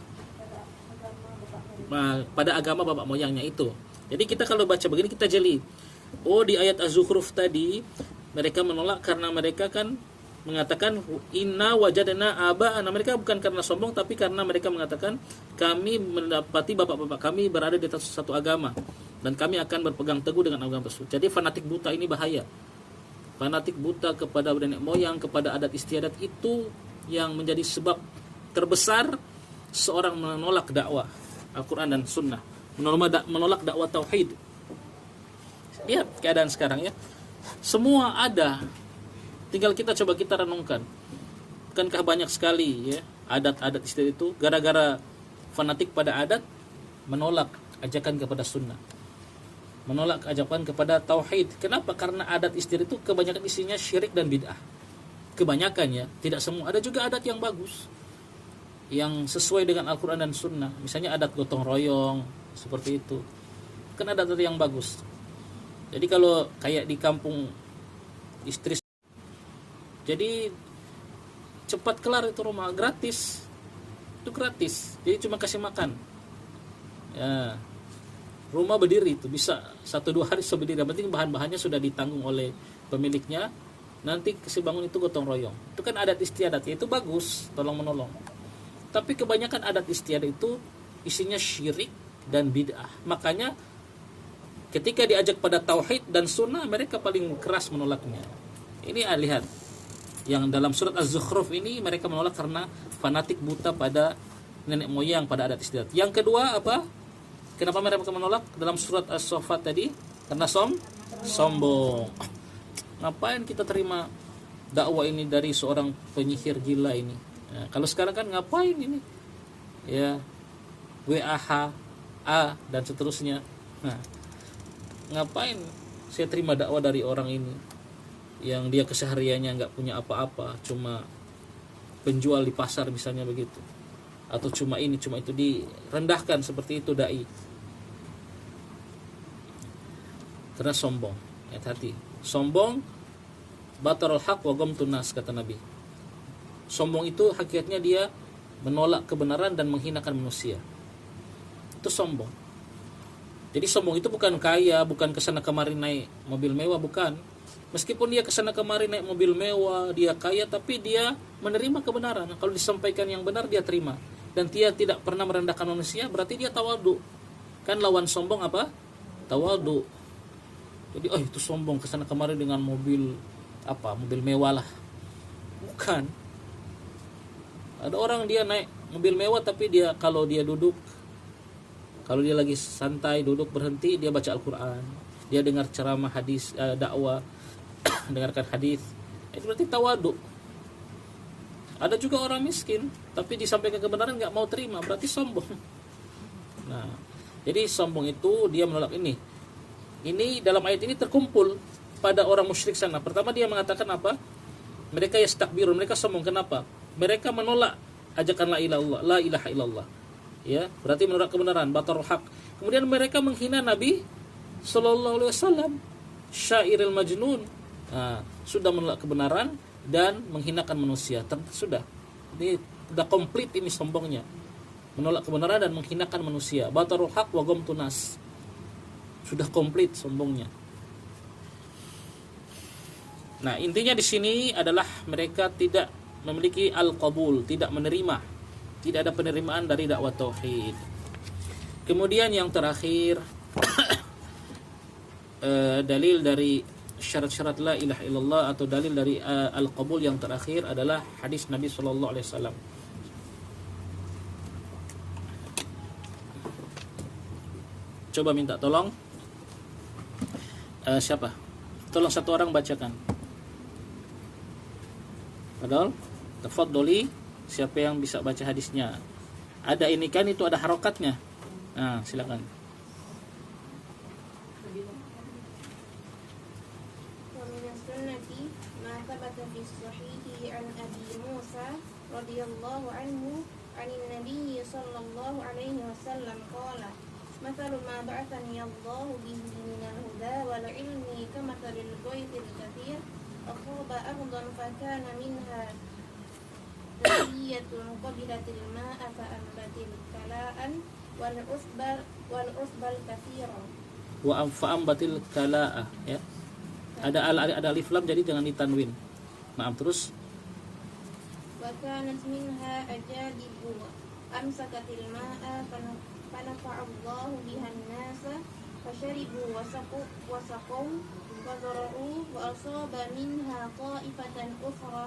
Nah, pada agama bapak moyangnya itu. Jadi kita kalau baca begini kita jeli. Oh, di ayat Az-Zukhruf tadi mereka menolak karena mereka kan mengatakan inna wajadna aba'ana, mereka bukan karena sombong tapi karena mereka mengatakan kami mendapati bapak-bapak kami berada di atas satu agama dan kami akan berpegang teguh dengan agama tersebut. Jadi fanatik buta ini bahaya. Fanatik buta kepada nenek moyang, kepada adat istiadat itu yang menjadi sebab terbesar seorang menolak dakwah Al-Quran dan Sunnah, menolak dakwah tauhid. Lihat keadaan sekarang ya, semua ada. Tinggal kita coba kita renungkan. Bukankah banyak sekali ya adat-adat istiadat itu gara-gara fanatik pada adat menolak ajakan kepada sunnah, menolak ajakan kepada tauhid. Kenapa? Karena adat istiadat itu kebanyakan isinya syirik dan bid'ah. Kebanyakan ya, tidak semua. Ada juga adat yang bagus, yang sesuai dengan Al-Quran dan Sunnah. Misalnya adat gotong royong seperti itu, kan adat-adat yang bagus. Jadi kalau kayak di kampung istri, jadi cepat kelar itu rumah, gratis. Itu gratis. Jadi cuma kasih makan. Ya. Rumah berdiri itu bisa 1-2 hari sudah berdiri. Yang penting bahan-bahannya sudah ditanggung oleh pemiliknya. Nanti kasih bangun itu gotong royong. Itu kan adat istiadat, ya itu bagus, tolong menolong. Tapi kebanyakan adat istiadat itu isinya syirik dan bid'ah. Makanya ketika diajak pada tauhid dan sunnah, mereka paling keras menolaknya. Ini lihat. Yang dalam surat Az-Zukhruf ini mereka menolak karena fanatik buta pada nenek moyang, pada adat istiadat. Yang kedua apa? Kenapa mereka menolak dalam surat As-Saffat tadi? Karena sombong. Ngapain kita terima dakwah ini dari seorang penyihir gila ini? Nah, kalau sekarang kan ngapain ini? Ya, WAH, A dan seterusnya. Nah, ngapain saya terima dakwah dari orang ini yang dia kesehariannya nggak punya apa-apa, cuma penjual di pasar misalnya begitu, atau cuma ini cuma itu, direndahkan seperti itu dai karena sombong. Hati-hati, sombong batarul haq wa ghamtun nas, kata Nabi. Sombong itu hakikatnya dia menolak kebenaran dan menghinakan manusia. Itu sombong. Jadi sombong itu bukan kaya, bukan kesana kemari naik mobil mewah, bukan. Meskipun dia kesana kemari naik mobil mewah, dia kaya, tapi dia menerima kebenaran. Kalau disampaikan yang benar dia terima, dan dia tidak pernah merendahkan manusia, berarti dia tawadu. Kan lawan sombong apa? Tawadu. Jadi itu sombong kesana kemari dengan mobil apa? Mobil mewah lah. Bukan. Ada orang dia naik mobil mewah tapi dia kalau dia duduk, kalau dia lagi santai duduk berhenti, dia baca Al-Quran, dia dengar ceramah hadis, dakwah, dengarkan hadis, itu berarti tawadu. Ada juga orang miskin tapi disampaikan kebenaran nggak mau terima, berarti sombong. Nah, jadi sombong itu dia menolak ini. Ini dalam ayat ini terkumpul pada orang musyrik sana. Pertama dia mengatakan apa? Mereka yastakbirun, mereka sombong. Kenapa? Mereka menolak ajakan la ilaha illallah. Ya, berarti menolak kebenaran, batarul haq. Kemudian mereka menghina Nabi sallallahu alaihi wasallam, syairil majnun. Nah, sudah menolak kebenaran dan menghinakan manusia. Sudah. Ini sudah komplit ini sombongnya. Menolak kebenaran dan menghinakan manusia. Batarul haq wa ghamtun nas. Sudah komplit sombongnya. Nah, intinya di sini adalah mereka tidak memiliki al-qabul, tidak menerima. Tidak ada penerimaan dari dakwah tauhid. Kemudian yang terakhir dalil dari syarat-syarat la ilaha illallah atau dalil dari al-qabul yang terakhir adalah hadis Nabi sallallahu alaihi wasallam. Coba minta tolong siapa? Tolong satu orang bacakan. Padahal tafadholi, siapa yang bisa baca hadisnya? Ada ini kan, itu ada harokatnya. Nah, silakan. Wa min as-sunnati ma thabata fi as-sahih an Abi Musa radhiyallahu anhu عن النبي صلى الله عليه وسلم قال مثل ما بعثني الله به من الهدى والعلم كمثل الغيث الكثير أصاب أرضا فكان منها ثرية قبلت الماء فأنبتت كلاء والعصب الكثير Wa fa'ambatil kala'ah, ya. Ada alif lam jadi jangan ditanwin. Maaf, terus وكانت منها أجادب أمسكت الماء فنفع الله بها الناس فشربوا وسقوا وزرعوا وأصاب منها طائفة أخرى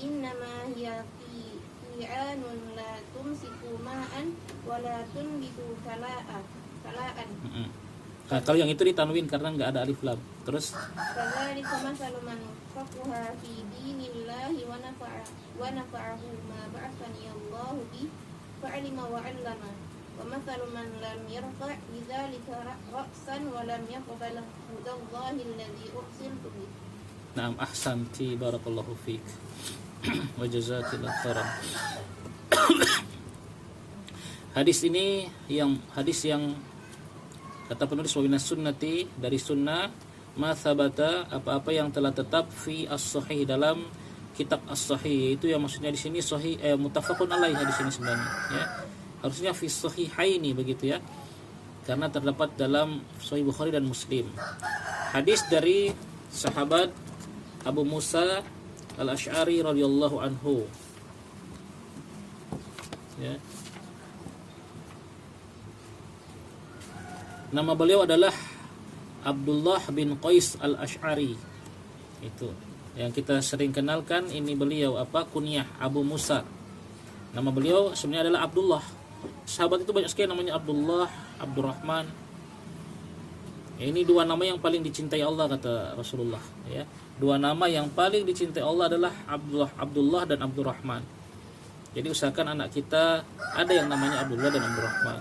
إنما هي قيعان لا تمسك ماء ولا تنبت كلاء. Nah, kalau yang itu ditanwin karena nggak ada alif lam. Terus كذلك مثل من فقه في دين الله ونفعه ما بعثني الله به فعلم وعلم ومثل من لم يرفع بذلك رأسا ولم يقبل هدى الله الذي أرسلت به. Naam, ahsanti, barakallahu fiik. Wa jazakallahu khairan. Hadis yang kata penulis wa minas sunnati, dari sunnah, ma thabata, apa-apa yang telah tetap fi as-sahih, dalam kitab as-sahih. Itu yang maksudnya di sini sahih muttafaqun alaih hadis ini sebenarnya, ya. Harusnya fi sahihaini begitu, ya. Karena terdapat dalam Sahih Bukhari dan Muslim. Hadis dari sahabat Abu Musa Al-Asy'ari radhiyallahu anhu, ya. Nama beliau adalah Abdullah bin Qais Al-Asy'ari. Itu yang kita sering kenalkan, ini beliau kunyah Abu Musa. Nama beliau sebenarnya adalah Abdullah. Sahabat itu banyak sekali namanya Abdullah, Abdurrahman. Ini dua nama yang paling dicintai Allah, kata Rasulullah, ya. Dua nama yang paling dicintai Allah adalah Abdullah dan Abdurrahman. Jadi usahakan anak kita ada yang namanya Abdullah dan Abdurrahman,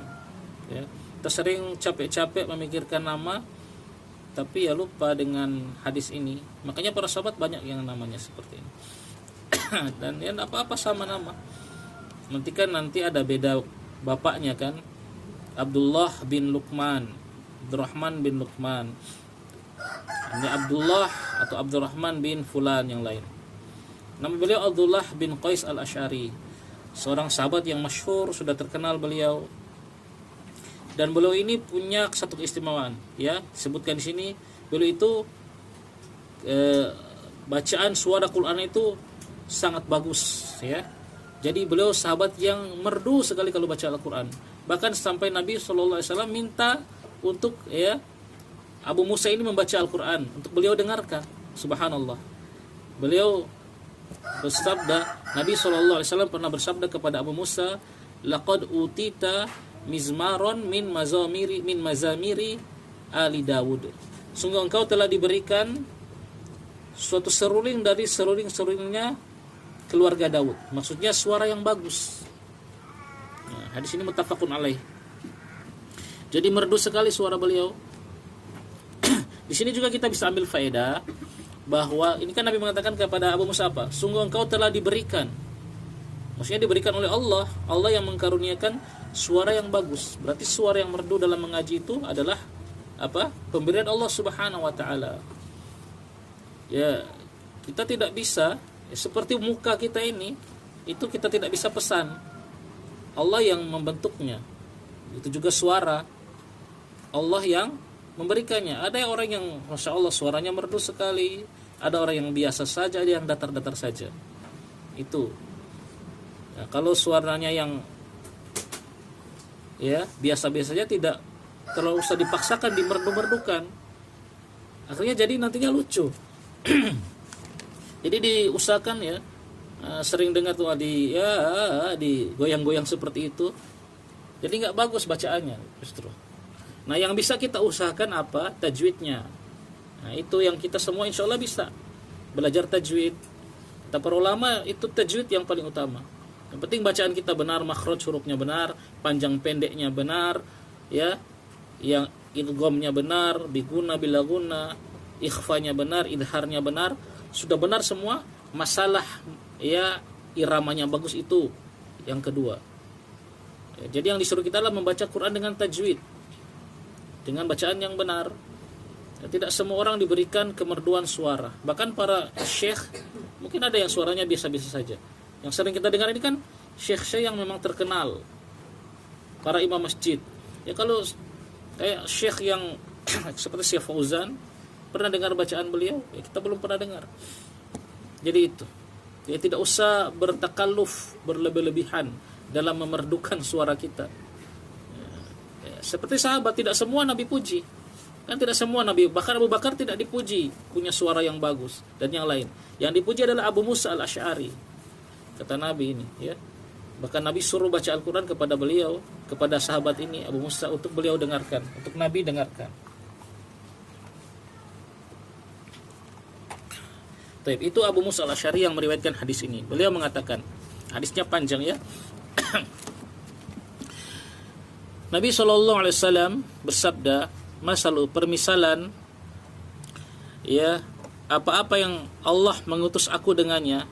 ya. Kita sering capek-capek memikirkan nama, tapi ya lupa dengan hadis ini. Makanya para sahabat banyak yang namanya seperti ini. Dan ya apa-apa sama nama. Nanti ada beda bapaknya kan. Abdullah bin Luqman, Abdurrahman bin Luqman. Ini Abdullah atau Abdurrahman bin Fulan yang lain. Nama beliau Abdullah bin Qais Al-Asy'ari, seorang sahabat yang masyhur, sudah terkenal beliau. Dan beliau ini punya satu keistimewaan, ya. Sebutkan di sini, beliau itu bacaan suara Quran itu sangat bagus, ya. Jadi beliau sahabat yang merdu sekali kalau baca Al-Quran. Bahkan sampai Nabi SAW minta untuk, ya, Abu Musa ini membaca Al-Quran untuk beliau dengarkan. Subhanallah. Beliau bersabda, Nabi SAW pernah bersabda kepada Abu Musa, laqad utita mizmaron min mazamiri ali Dawud. Sungguh engkau telah diberikan suatu seruling dari seruling-serulingnya keluarga Daud. Maksudnya suara yang bagus. Nah, hadis ini muttafaqun alaih. Jadi merdu sekali suara beliau. Di sini juga kita bisa ambil faedah bahwa ini kan Nabi mengatakan kepada Abu Musa apa? Sungguh engkau telah diberikan. Maksudnya diberikan oleh Allah. Allah yang mengkaruniakan suara yang bagus. Berarti suara yang merdu dalam mengaji itu adalah apa? Pemberian Allah Subhanahu wa taala. Ya, kita tidak bisa, seperti muka kita ini, itu kita tidak bisa pesan. Allah yang membentuknya. Itu juga suara, Allah yang memberikannya. Ada orang yang Masya Allah suaranya merdu sekali, ada orang yang biasa saja, ada yang datar-datar saja. Itu ya, kalau suaranya yang ya biasa-biasa saja, tidak terlalu usah dipaksakan, dimerdu-merdukan, akhirnya jadi nantinya lucu. Jadi diusahakan, ya, sering dengar tuh di goyang-goyang seperti itu, jadi nggak bagus bacaannya justru. Nah, yang bisa kita usahakan apa? Tajwidnya. Nah, itu yang kita semua insya Allah bisa belajar tajwid. Kata para ulama, itu tajwid yang paling utama. Yang penting bacaan kita benar, makhraj hurufnya benar, panjang pendeknya benar, ya, yang idghamnya benar, biguna bilaguna, ikhfanya benar, idharnya benar, sudah benar semua. Masalah, ya, iramanya bagus, itu yang kedua. Ya, jadi yang disuruh kita adalah membaca Quran dengan tajwid, dengan bacaan yang benar. Ya, tidak semua orang diberikan kemerduan suara. Bahkan para syekh, mungkin ada yang suaranya biasa-biasa saja. Yang sering kita dengar ini kan syekh-syekh yang memang terkenal, para imam masjid. Ya, kalau syekh yang seperti Syekh Fauzan, pernah dengar bacaan beliau? Ya, kita belum pernah dengar. Jadi itu, ya, tidak usah bertakalluf, berlebih-lebihan dalam memerdukan suara kita. Ya, seperti sahabat, tidak semua Nabi puji. Kan tidak semua Nabi, bahkan Abu Bakar tidak dipuji punya suara yang bagus dan yang lain. Yang dipuji adalah Abu Musa al-Asy'ari, kata Nabi ini, ya. Bahkan Nabi suruh baca Al-Quran kepada beliau, kepada sahabat ini Abu Musa, untuk beliau dengarkan, untuk Nabi dengarkan. Taib, itu Abu Musa al-Asy'ari yang meriwayatkan hadis ini. Beliau mengatakan, hadisnya panjang ya. Nabi SAW bersabda, masalu, permisalan, ya, apa-apa yang Allah mengutus aku dengannya,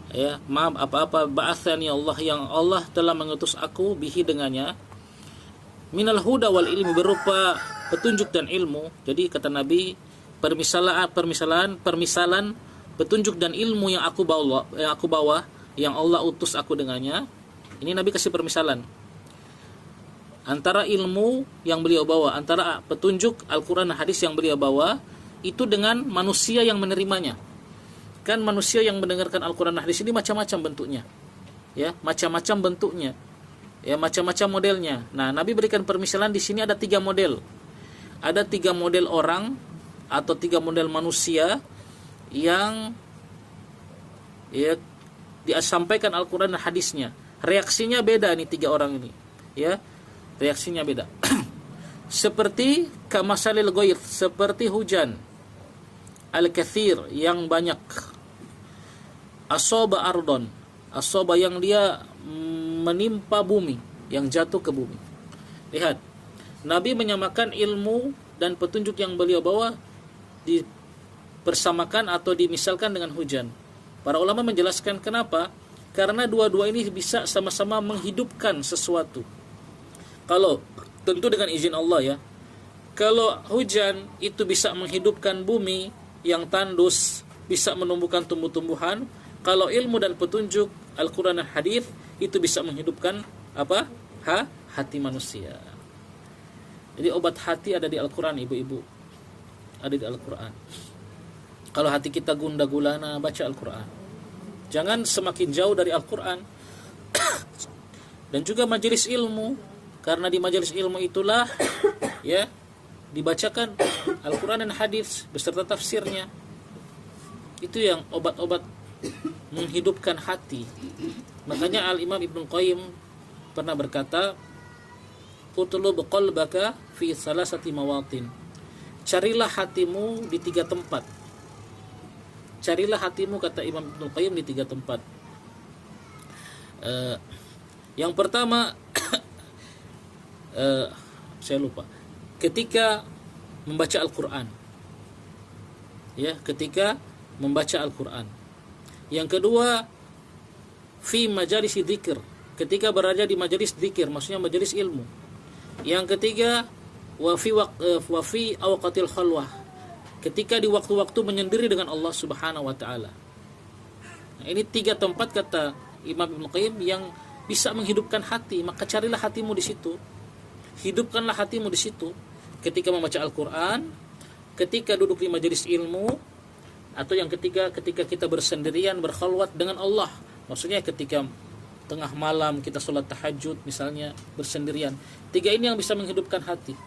ya, maaf, apa-apa ba'athani Allah, yang Allah telah mengutus aku bihi dengannya, minal huda wal ilmi, berupa petunjuk dan ilmu. Jadi kata Nabi, permisalan petunjuk dan ilmu yang aku bawa, yang Allah utus aku dengannya. Ini Nabi kasih permisalan antara ilmu yang beliau bawa, antara petunjuk Al-Quran dan hadis yang beliau bawa itu dengan manusia yang menerimanya. Kan manusia yang mendengarkan Al-Quran dan hadis ini macam-macam bentuknya, ya, macam-macam bentuknya, ya, macam-macam modelnya. Nah, Nabi berikan permisalan di sini ada 3 model. Ada 3 model orang atau 3 model manusia yang, ya, disampaikan Al-Quran dan hadisnya. Reaksinya beda nih 3 orang ini, ya, reaksinya beda. Seperti kamasalil ghaith, seperti hujan al-kathir, yang banyak. Asoba ardon, asoba, yang dia menimpa bumi, yang jatuh ke bumi. Lihat, Nabi menyamakan ilmu dan petunjuk yang beliau bawa, dipersamakan atau dimisalkan dengan hujan. Para ulama menjelaskan kenapa. Karena dua-dua ini bisa sama-sama menghidupkan sesuatu. Kalau tentu dengan izin Allah, ya. Kalau hujan itu bisa menghidupkan bumi yang tandus, bisa menumbuhkan tumbuh-tumbuhan. Kalau ilmu dan petunjuk Al-Quran dan hadis itu bisa menghidupkan apa? Hati manusia. Jadi obat hati ada di Al-Quran, ibu-ibu. Ada di Al-Quran. Kalau hati kita gundah gulana, baca Al-Quran. Jangan semakin jauh dari Al-Quran. Dan juga majelis ilmu, karena di majelis ilmu itulah, ya, dibacakan Al-Quran dan hadis beserta tafsirnya. Itu yang obat-obat menghidupkan hati. Makanya Al-Imam Ibnu Qayyim pernah berkata, utlub qalbaka fi salasati mawatin. Carilah hatimu di 3 tempat. Carilah hatimu, kata Imam Ibnu Qayyim, di 3 tempat. Yang pertama, saya lupa, ketika membaca Al-Quran, ya, ketika membaca Al-Quran. Yang kedua, fi majalis dzikir, ketika berada di majelis dzikir, maksudnya majelis ilmu. Yang ketiga, wa fi awqatil khalwah, ketika di waktu-waktu menyendiri dengan Allah Subhanahu wa taala. Nah, ini 3 tempat, kata Imam Ibnu Qayyim, yang bisa menghidupkan hati. Maka carilah hatimu di situ. Hidupkanlah hatimu di situ. Ketika membaca Al-Qur'an, ketika duduk di majelis ilmu, atau yang ketiga, ketika kita bersendirian, berkhalwat dengan Allah. Maksudnya ketika tengah malam kita sholat tahajud misalnya, bersendirian. 3 ini yang bisa menghidupkan hati.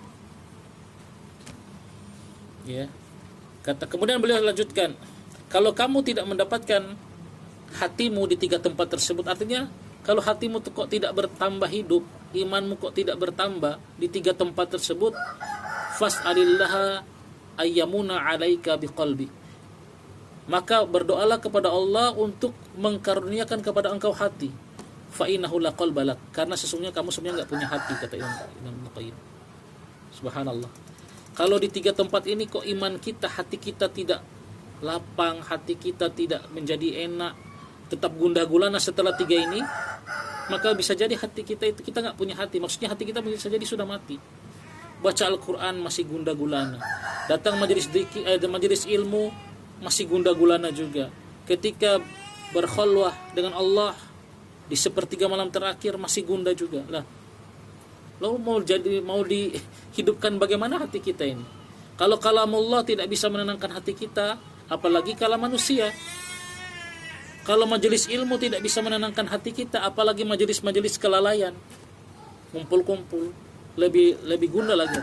Ya. Kemudian beliau lanjutkan, kalau kamu tidak mendapatkan hatimu di 3 tempat tersebut, artinya kalau hatimu kok tidak bertambah hidup, imanmu kok tidak bertambah di 3 tempat tersebut, fas'alillaha ayyamuna 'alaika biqalbi, maka berdoalah kepada Allah untuk mengkaruniakan kepada engkau hati. Fa innahu la qalba lak, karena sesungguhnya kamu sebenarnya enggak punya hati, kata Imam Qayyim. Subhanallah. Kalau di 3 tempat ini kok iman kita, hati kita tidak lapang, hati kita tidak menjadi enak, tetap gundah gulana setelah 3 ini, maka bisa jadi hati kita itu, kita nggak punya hati. Maksudnya hati kita bisa jadi sudah mati. Baca Al-Quran masih gundah gulana, datang majelis ilmu masih gundah gulana juga. Ketika berkhulwah dengan Allah di sepertiga malam terakhir masih gundah juga. Lah, lalu mau dihidupkan bagaimana hati kita ini? Kalau kalamullah tidak bisa menenangkan hati kita, apalagi kalam manusia. Kalau majelis ilmu tidak bisa menenangkan hati kita, apalagi majelis-majelis kelalaian, kumpul-kumpul, lebih guna lagi.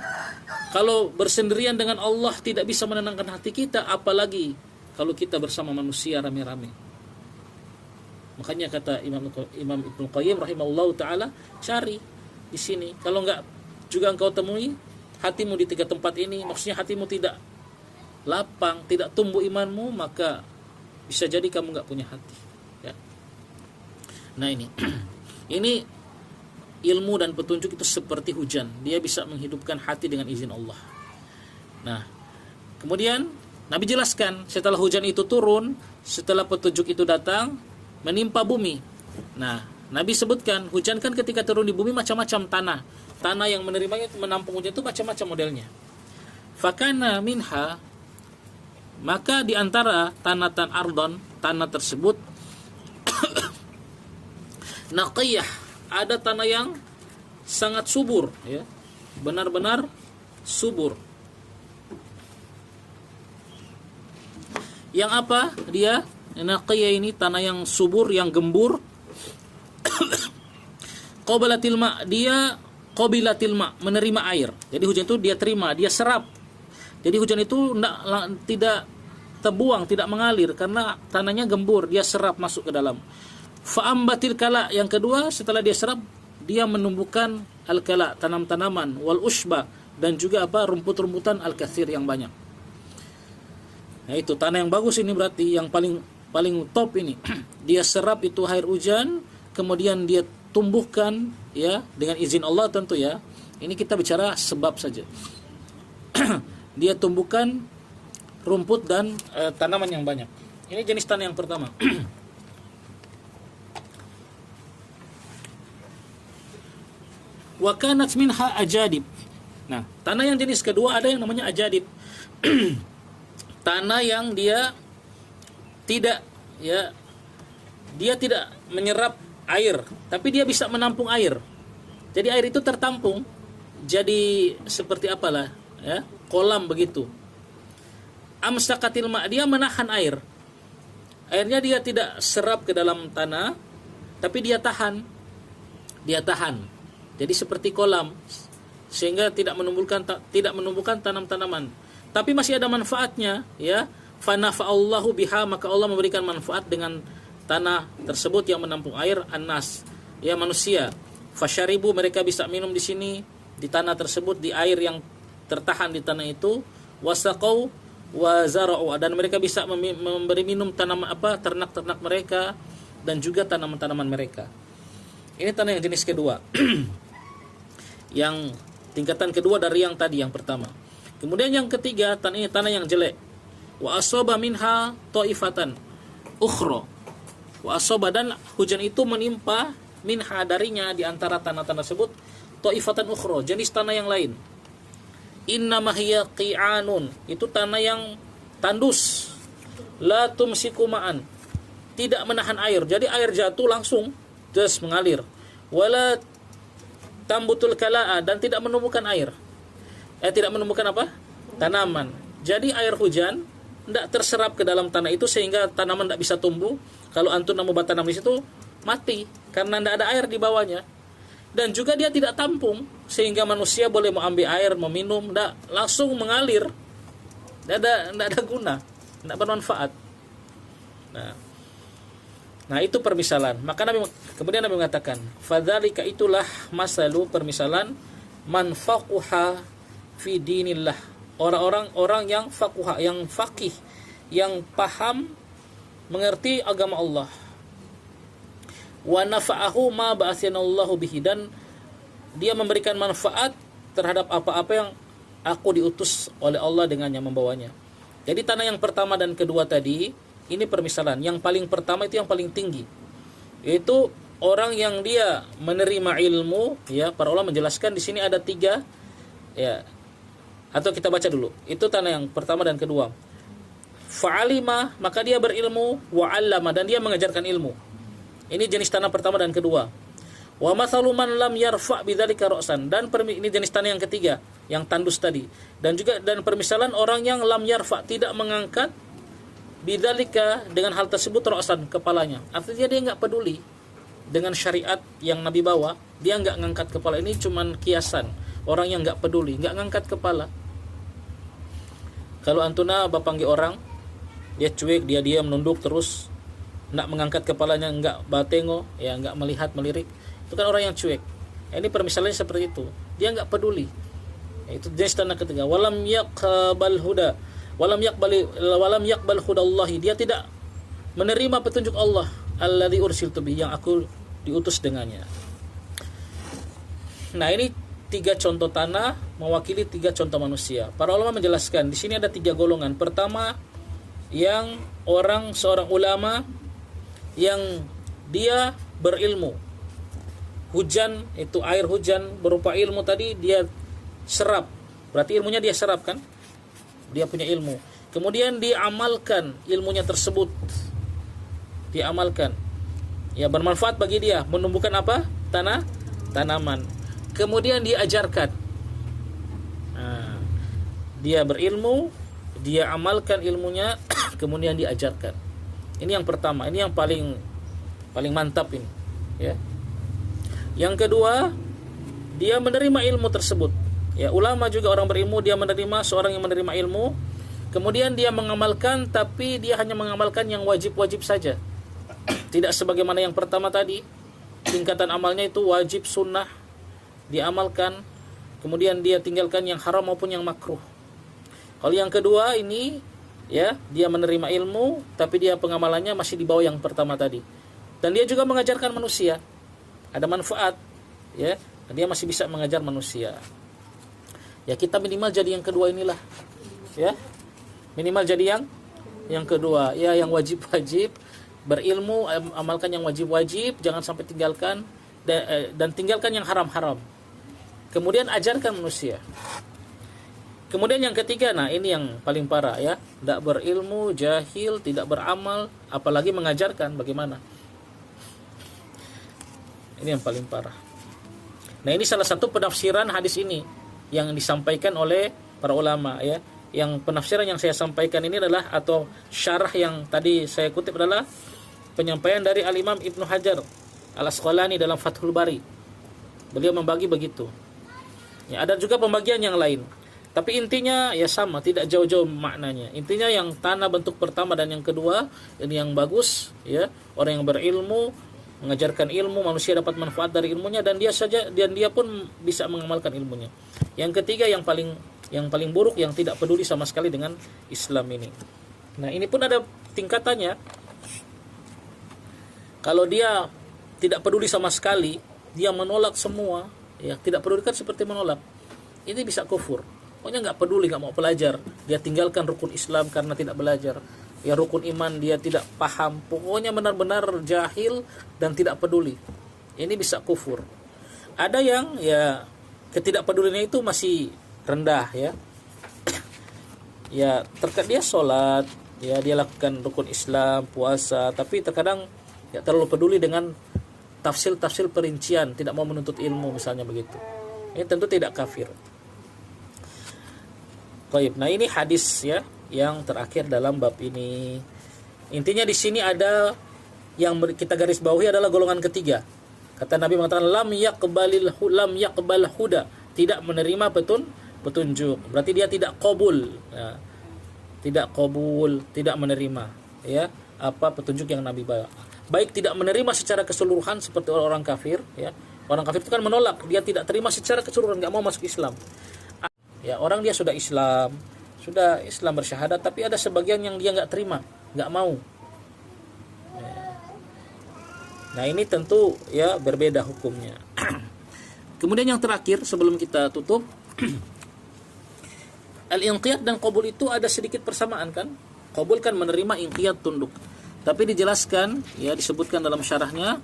Kalau bersendirian dengan Allah tidak bisa menenangkan hati kita, apalagi kalau kita bersama manusia rame-rame. Makanya kata Imam Ibnu Qayyim rahimahullah taala, cari di sini. Kalau enggak juga engkau temui hatimu di 3 tempat ini, maksudnya hatimu tidak lapang, tidak tumbuh imanmu, maka bisa jadi kamu enggak punya hati. Ya. Nah ini ilmu dan petunjuk itu seperti hujan, dia bisa menghidupkan hati dengan izin Allah. Nah, kemudian Nabi jelaskan setelah hujan itu turun, setelah petunjuk itu datang, menimpa bumi. Nah, Nabi sebutkan hujan kan ketika turun di bumi macam-macam tanah yang menerimanya, menampung hujan itu macam-macam modelnya. Fakana minha, maka di antara tanah tersebut naqiyah, ada tanah yang sangat subur, ya, benar-benar subur. Yang apa dia? Naqiyah ini tanah yang subur, yang gembur. Qabilatil ma, dia qabilatil ma, menerima air. Jadi hujan itu dia terima, dia serap. Jadi hujan itu tidak terbuang, tidak mengalir karena tanahnya gembur, dia serap masuk ke dalam. Fa'ambatil kala, yang kedua setelah dia serap, dia menumbuhkan al-kala, tanam-tanaman, wal ushba, dan juga rumput-rumputan al-kathir yang banyak. Nah, itu tanah yang bagus ini berarti yang paling top ini. Dia serap itu air hujan, kemudian dia tumbuhkan, ya, dengan izin Allah tentu, ya. Ini kita bicara sebab saja. Dia tumbuhkan rumput dan tanaman yang banyak. Ini jenis tanah yang pertama. Wa kanat minha ajadib. Nah, tanah yang jenis kedua ada yang namanya ajadib. Tanah yang dia tidak menyerap air, tapi dia bisa menampung air. Jadi air itu tertampung, jadi seperti apalah, ya, kolam begitu. Amsakatil ma, dia menahan air. Airnya dia tidak serap ke dalam tanah, tapi dia tahan. Jadi seperti kolam, sehingga tidak menumbuhkan tanam-tanaman. Tapi masih ada manfaatnya, ya. Fanafa'allahu biha, maka Allah memberikan manfaat dengan tanah tersebut yang menampung air, annas, ya, manusia. Fasyaribu, mereka bisa minum di sini, di tanah tersebut, di air yang tertahan di tanah itu. Wasaqau wa zara'u, dan mereka bisa memberi minum ternak-ternak mereka dan juga tanaman-tanaman mereka. Ini tanah yang jenis kedua. Yang tingkatan kedua dari yang tadi, yang pertama. Kemudian yang ketiga, tanah yang jelek. Wa asaba minha ta'ifatan ukhra. Wa asaba, dan hujan itu menimpa minha, darinya, di antara tanah-tanah tersebut, ta'ifatan ukhra, jenis tanah yang lain. Innama hiya qi'anun, itu tanah yang tandus. La tumsiku ma'an, tidak menahan air. Jadi air jatuh langsung terus mengalir. Wala tambutul kala'a, dan tidak menumbuhkan air. Tidak menumbuhkan tanaman. Jadi air hujan tidak terserap ke dalam tanah itu, sehingga tanaman tidak bisa tumbuh. Kalau antum mau tanam di situ, mati karena tidak ada air di bawahnya. Dan juga dia tidak tampung, sehingga manusia boleh mengambil air, meminum, tidak, langsung mengalir. Tidak ada guna, tidak bermanfaat. Nah, itu permisalan. Maka kemudian Nabi mengatakan, fadzalika, itulah masalu, permisalan, man faquha fi dinillah, orang yang faquha, yang faqih, yang paham, mengerti agama Allah. Wa nafa'ahu ma ba'atsanallahu bihi, dan dia memberikan manfaat terhadap apa-apa yang aku diutus oleh Allah dengannya, membawanya. Jadi tanah yang pertama dan kedua tadi Ini permisalan. Yang paling pertama itu yang paling tinggi. Yaitu orang yang dia menerima ilmu, ya, para ulama menjelaskan di sini ada 3, ya. Atau kita baca dulu. Itu tanda yang pertama dan kedua. Fa'alima, maka dia berilmu, wa'allama, dan dia mengajarkan ilmu. Ini jenis tanah pertama dan kedua. Wa mathalu man lam yarfa' bidzalika ra'san, dan ini jenis tanah yang ketiga, yang tandus tadi. Dan juga dan permisalan orang yang lam yarfa', tidak mengangkat bidzalika, dengan hal tersebut, ra'san, kepalanya. Artinya dia enggak peduli dengan syariat yang Nabi bawa, dia enggak ngangkat kepala. Ini cuman kiasan. Orang yang enggak peduli, enggak ngangkat kepala. Kalau antuna bapanggil orang, dia cuek, dia diam, menunduk terus, enggak mengangkat kepalanya, enggak batengo, ya, enggak melirik. Itu kan orang yang cuek. Ini permisalannya seperti itu. Dia enggak peduli. Itu jenis tanda ketiga. Walam yaqbal huda, walam yaqbal hudallahi, dia tidak menerima petunjuk Allah, alladzi ursiltu bihi, yang aku diutus dengannya. Nah, ini 3 contoh tanah mewakili 3 contoh manusia. Para ulama menjelaskan di sini ada 3 golongan. Pertama, yang seorang ulama yang dia berilmu. Hujan, itu air hujan berupa ilmu tadi, dia serap. Berarti ilmunya dia serap kan? Dia punya ilmu. Kemudian diamalkan ilmunya tersebut. Diamalkan. Ya, bermanfaat bagi dia, menumbuhkan apa? Tanaman. Kemudian diajarkan. Nah, dia berilmu, dia amalkan ilmunya, kemudian diajarkan. Ini yang pertama, ini yang paling mantap ini, ya. Yang kedua, dia menerima ilmu tersebut. Ya, ulama juga orang berilmu, dia menerima, seorang yang menerima ilmu, kemudian dia mengamalkan, tapi dia hanya mengamalkan yang wajib-wajib saja. Tidak sebagaimana yang pertama tadi, tingkatan amalnya itu wajib, sunnah, diamalkan, kemudian dia tinggalkan yang haram maupun yang makruh. Kalau yang kedua ini, ya, dia menerima ilmu, tapi dia pengamalannya masih di bawah yang pertama tadi. Dan dia juga mengajarkan manusia. Ada manfaat, ya. Dia masih bisa mengajar manusia. Ya, kita minimal jadi yang kedua inilah. Ya. Minimal jadi yang kedua, ya, yang wajib-wajib, berilmu, amalkan yang wajib-wajib, jangan sampai tinggalkan, dan tinggalkan yang haram-haram. Kemudian ajarkan manusia. Kemudian yang ketiga, nah ini yang paling parah, ya. Tidak berilmu, jahil, tidak beramal, apalagi mengajarkan, bagaimana? Ini yang paling parah. Nah, ini salah satu penafsiran hadis ini yang disampaikan oleh para ulama, ya. Yang penafsiran yang saya sampaikan ini adalah, atau syarah yang tadi saya kutip adalah penyampaian dari Al-Imam Ibnu Hajar Al-Asqalani dalam Fathul Bari. Beliau membagi begitu. Ya, ada juga pembagian yang lain. Tapi intinya ya sama, tidak jauh-jauh maknanya. Intinya yang tanah bentuk pertama dan yang kedua, ini yang bagus, ya. Orang yang berilmu, mengajarkan ilmu, manusia dapat manfaat dari ilmunya, dan dia pun bisa mengamalkan ilmunya. Yang ketiga yang paling buruk, yang tidak peduli sama sekali dengan Islam ini. Nah, ini pun ada tingkatannya. Kalau dia tidak peduli sama sekali, dia menolak semua, ya, tidak peduli kan seperti menolak. Ini bisa kufur. Pokoknya nggak peduli, nggak mau belajar. Dia tinggalkan rukun Islam karena tidak belajar. Ya, rukun iman dia tidak paham. Pokoknya benar-benar jahil dan tidak peduli. Ini bisa kufur. Ada yang ya ketidakpeduliannya itu masih rendah, ya. Ya, dia sholat, ya, dia lakukan rukun Islam, puasa, tapi terkadang ya terlalu peduli dengan tafsir perincian, tidak mau menuntut ilmu misalnya begitu. Ini tentu tidak kafir. Baik, nah ini hadis, ya, yang terakhir dalam bab ini. Intinya di sini ada yang kita garis bawahi adalah golongan ketiga. Kata Nabi mengatakan lam yaqbal huda, tidak menerima petunjuk. Berarti dia tidak qabul, ya. Tidak qabul, tidak menerima, ya, apa petunjuk yang Nabi bawa. Baik tidak menerima secara keseluruhan seperti orang kafir, ya. Orang kafir itu kan menolak, dia tidak terima secara keseluruhan, enggak mau masuk Islam. Ya, orang dia sudah Islam bersyahadat, tapi ada sebagian yang dia enggak terima, enggak mau. Nah, ini tentu ya berbeda hukumnya. Kemudian yang terakhir sebelum kita tutup, al-inqiyad dan qabul itu ada sedikit persamaan kan? Qabul kan menerima, inqiyad tunduk. Tapi dijelaskan, ya disebutkan dalam syarahnya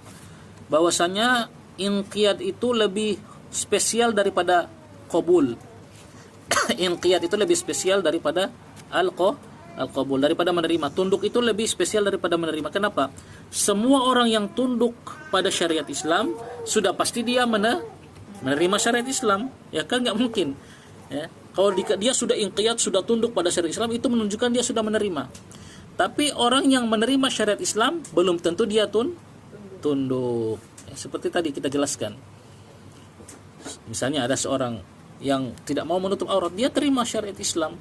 bahwasanya inqiyad itu lebih spesial daripada qabul. Inqiyad itu lebih spesial daripada al-qabul, daripada menerima. Tunduk itu lebih spesial daripada menerima. Kenapa? Semua orang yang tunduk pada syariat Islam sudah pasti dia menerima syariat Islam. Ya kan, nggak mungkin. Ya. Kalau dia sudah inqiyad, sudah tunduk pada syariat Islam, itu menunjukkan dia sudah menerima. Tapi orang yang menerima syariat Islam belum tentu dia tunduk. Ya, seperti tadi kita jelaskan. Misalnya ada seorang yang tidak mau menutup aurat, dia terima syariat Islam,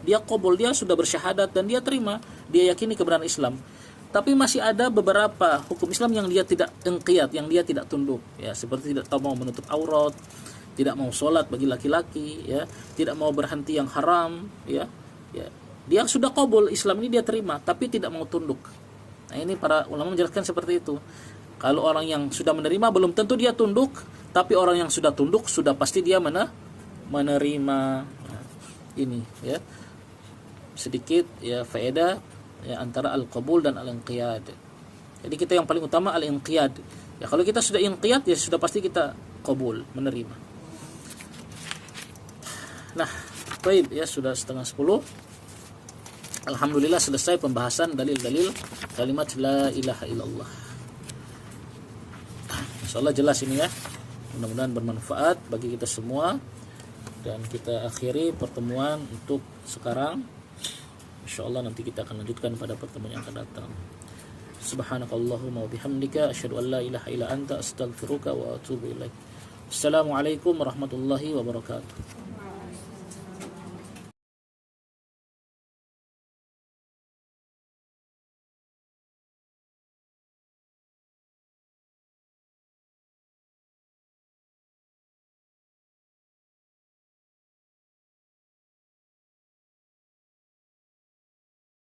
dia qabul, dia sudah bersyahadat dan dia terima, dia yakini kebenaran Islam. Tapi masih ada beberapa hukum Islam yang dia tidak inqiyad, yang dia tidak tunduk, ya, seperti tidak mau menutup aurat, tidak mau sholat bagi laki-laki, ya, tidak mau berhenti yang haram, ya. Dia sudah qabul Islam ini, dia terima, tapi tidak mau tunduk. Nah, ini para ulama menjelaskan seperti itu. Kalau orang yang sudah menerima belum tentu dia tunduk, tapi orang yang sudah tunduk sudah pasti dia menerima. Nah, ini ya sedikit ya faedah ya antara al-qabul dan al-inqiyad. Jadi kita yang paling utama al-inqiyad. Ya kalau kita sudah inqiyad ya sudah pasti kita qabul, menerima. Nah, baik ya, sudah 9:30. Alhamdulillah selesai pembahasan dalil-dalil kalimat la ilaha illallah. Insyaallah jelas ini ya. Mudah-mudahan bermanfaat bagi kita semua. Dan kita akhiri pertemuan untuk sekarang. Insyaallah nanti kita akan lanjutkan pada pertemuan yang akan datang. Subhanakallahumma wa bihamdika asyhadu an la ilaha illa anta astaghfiruka wa atubu ilaik. Assalamualaikum warahmatullahi wabarakatuh.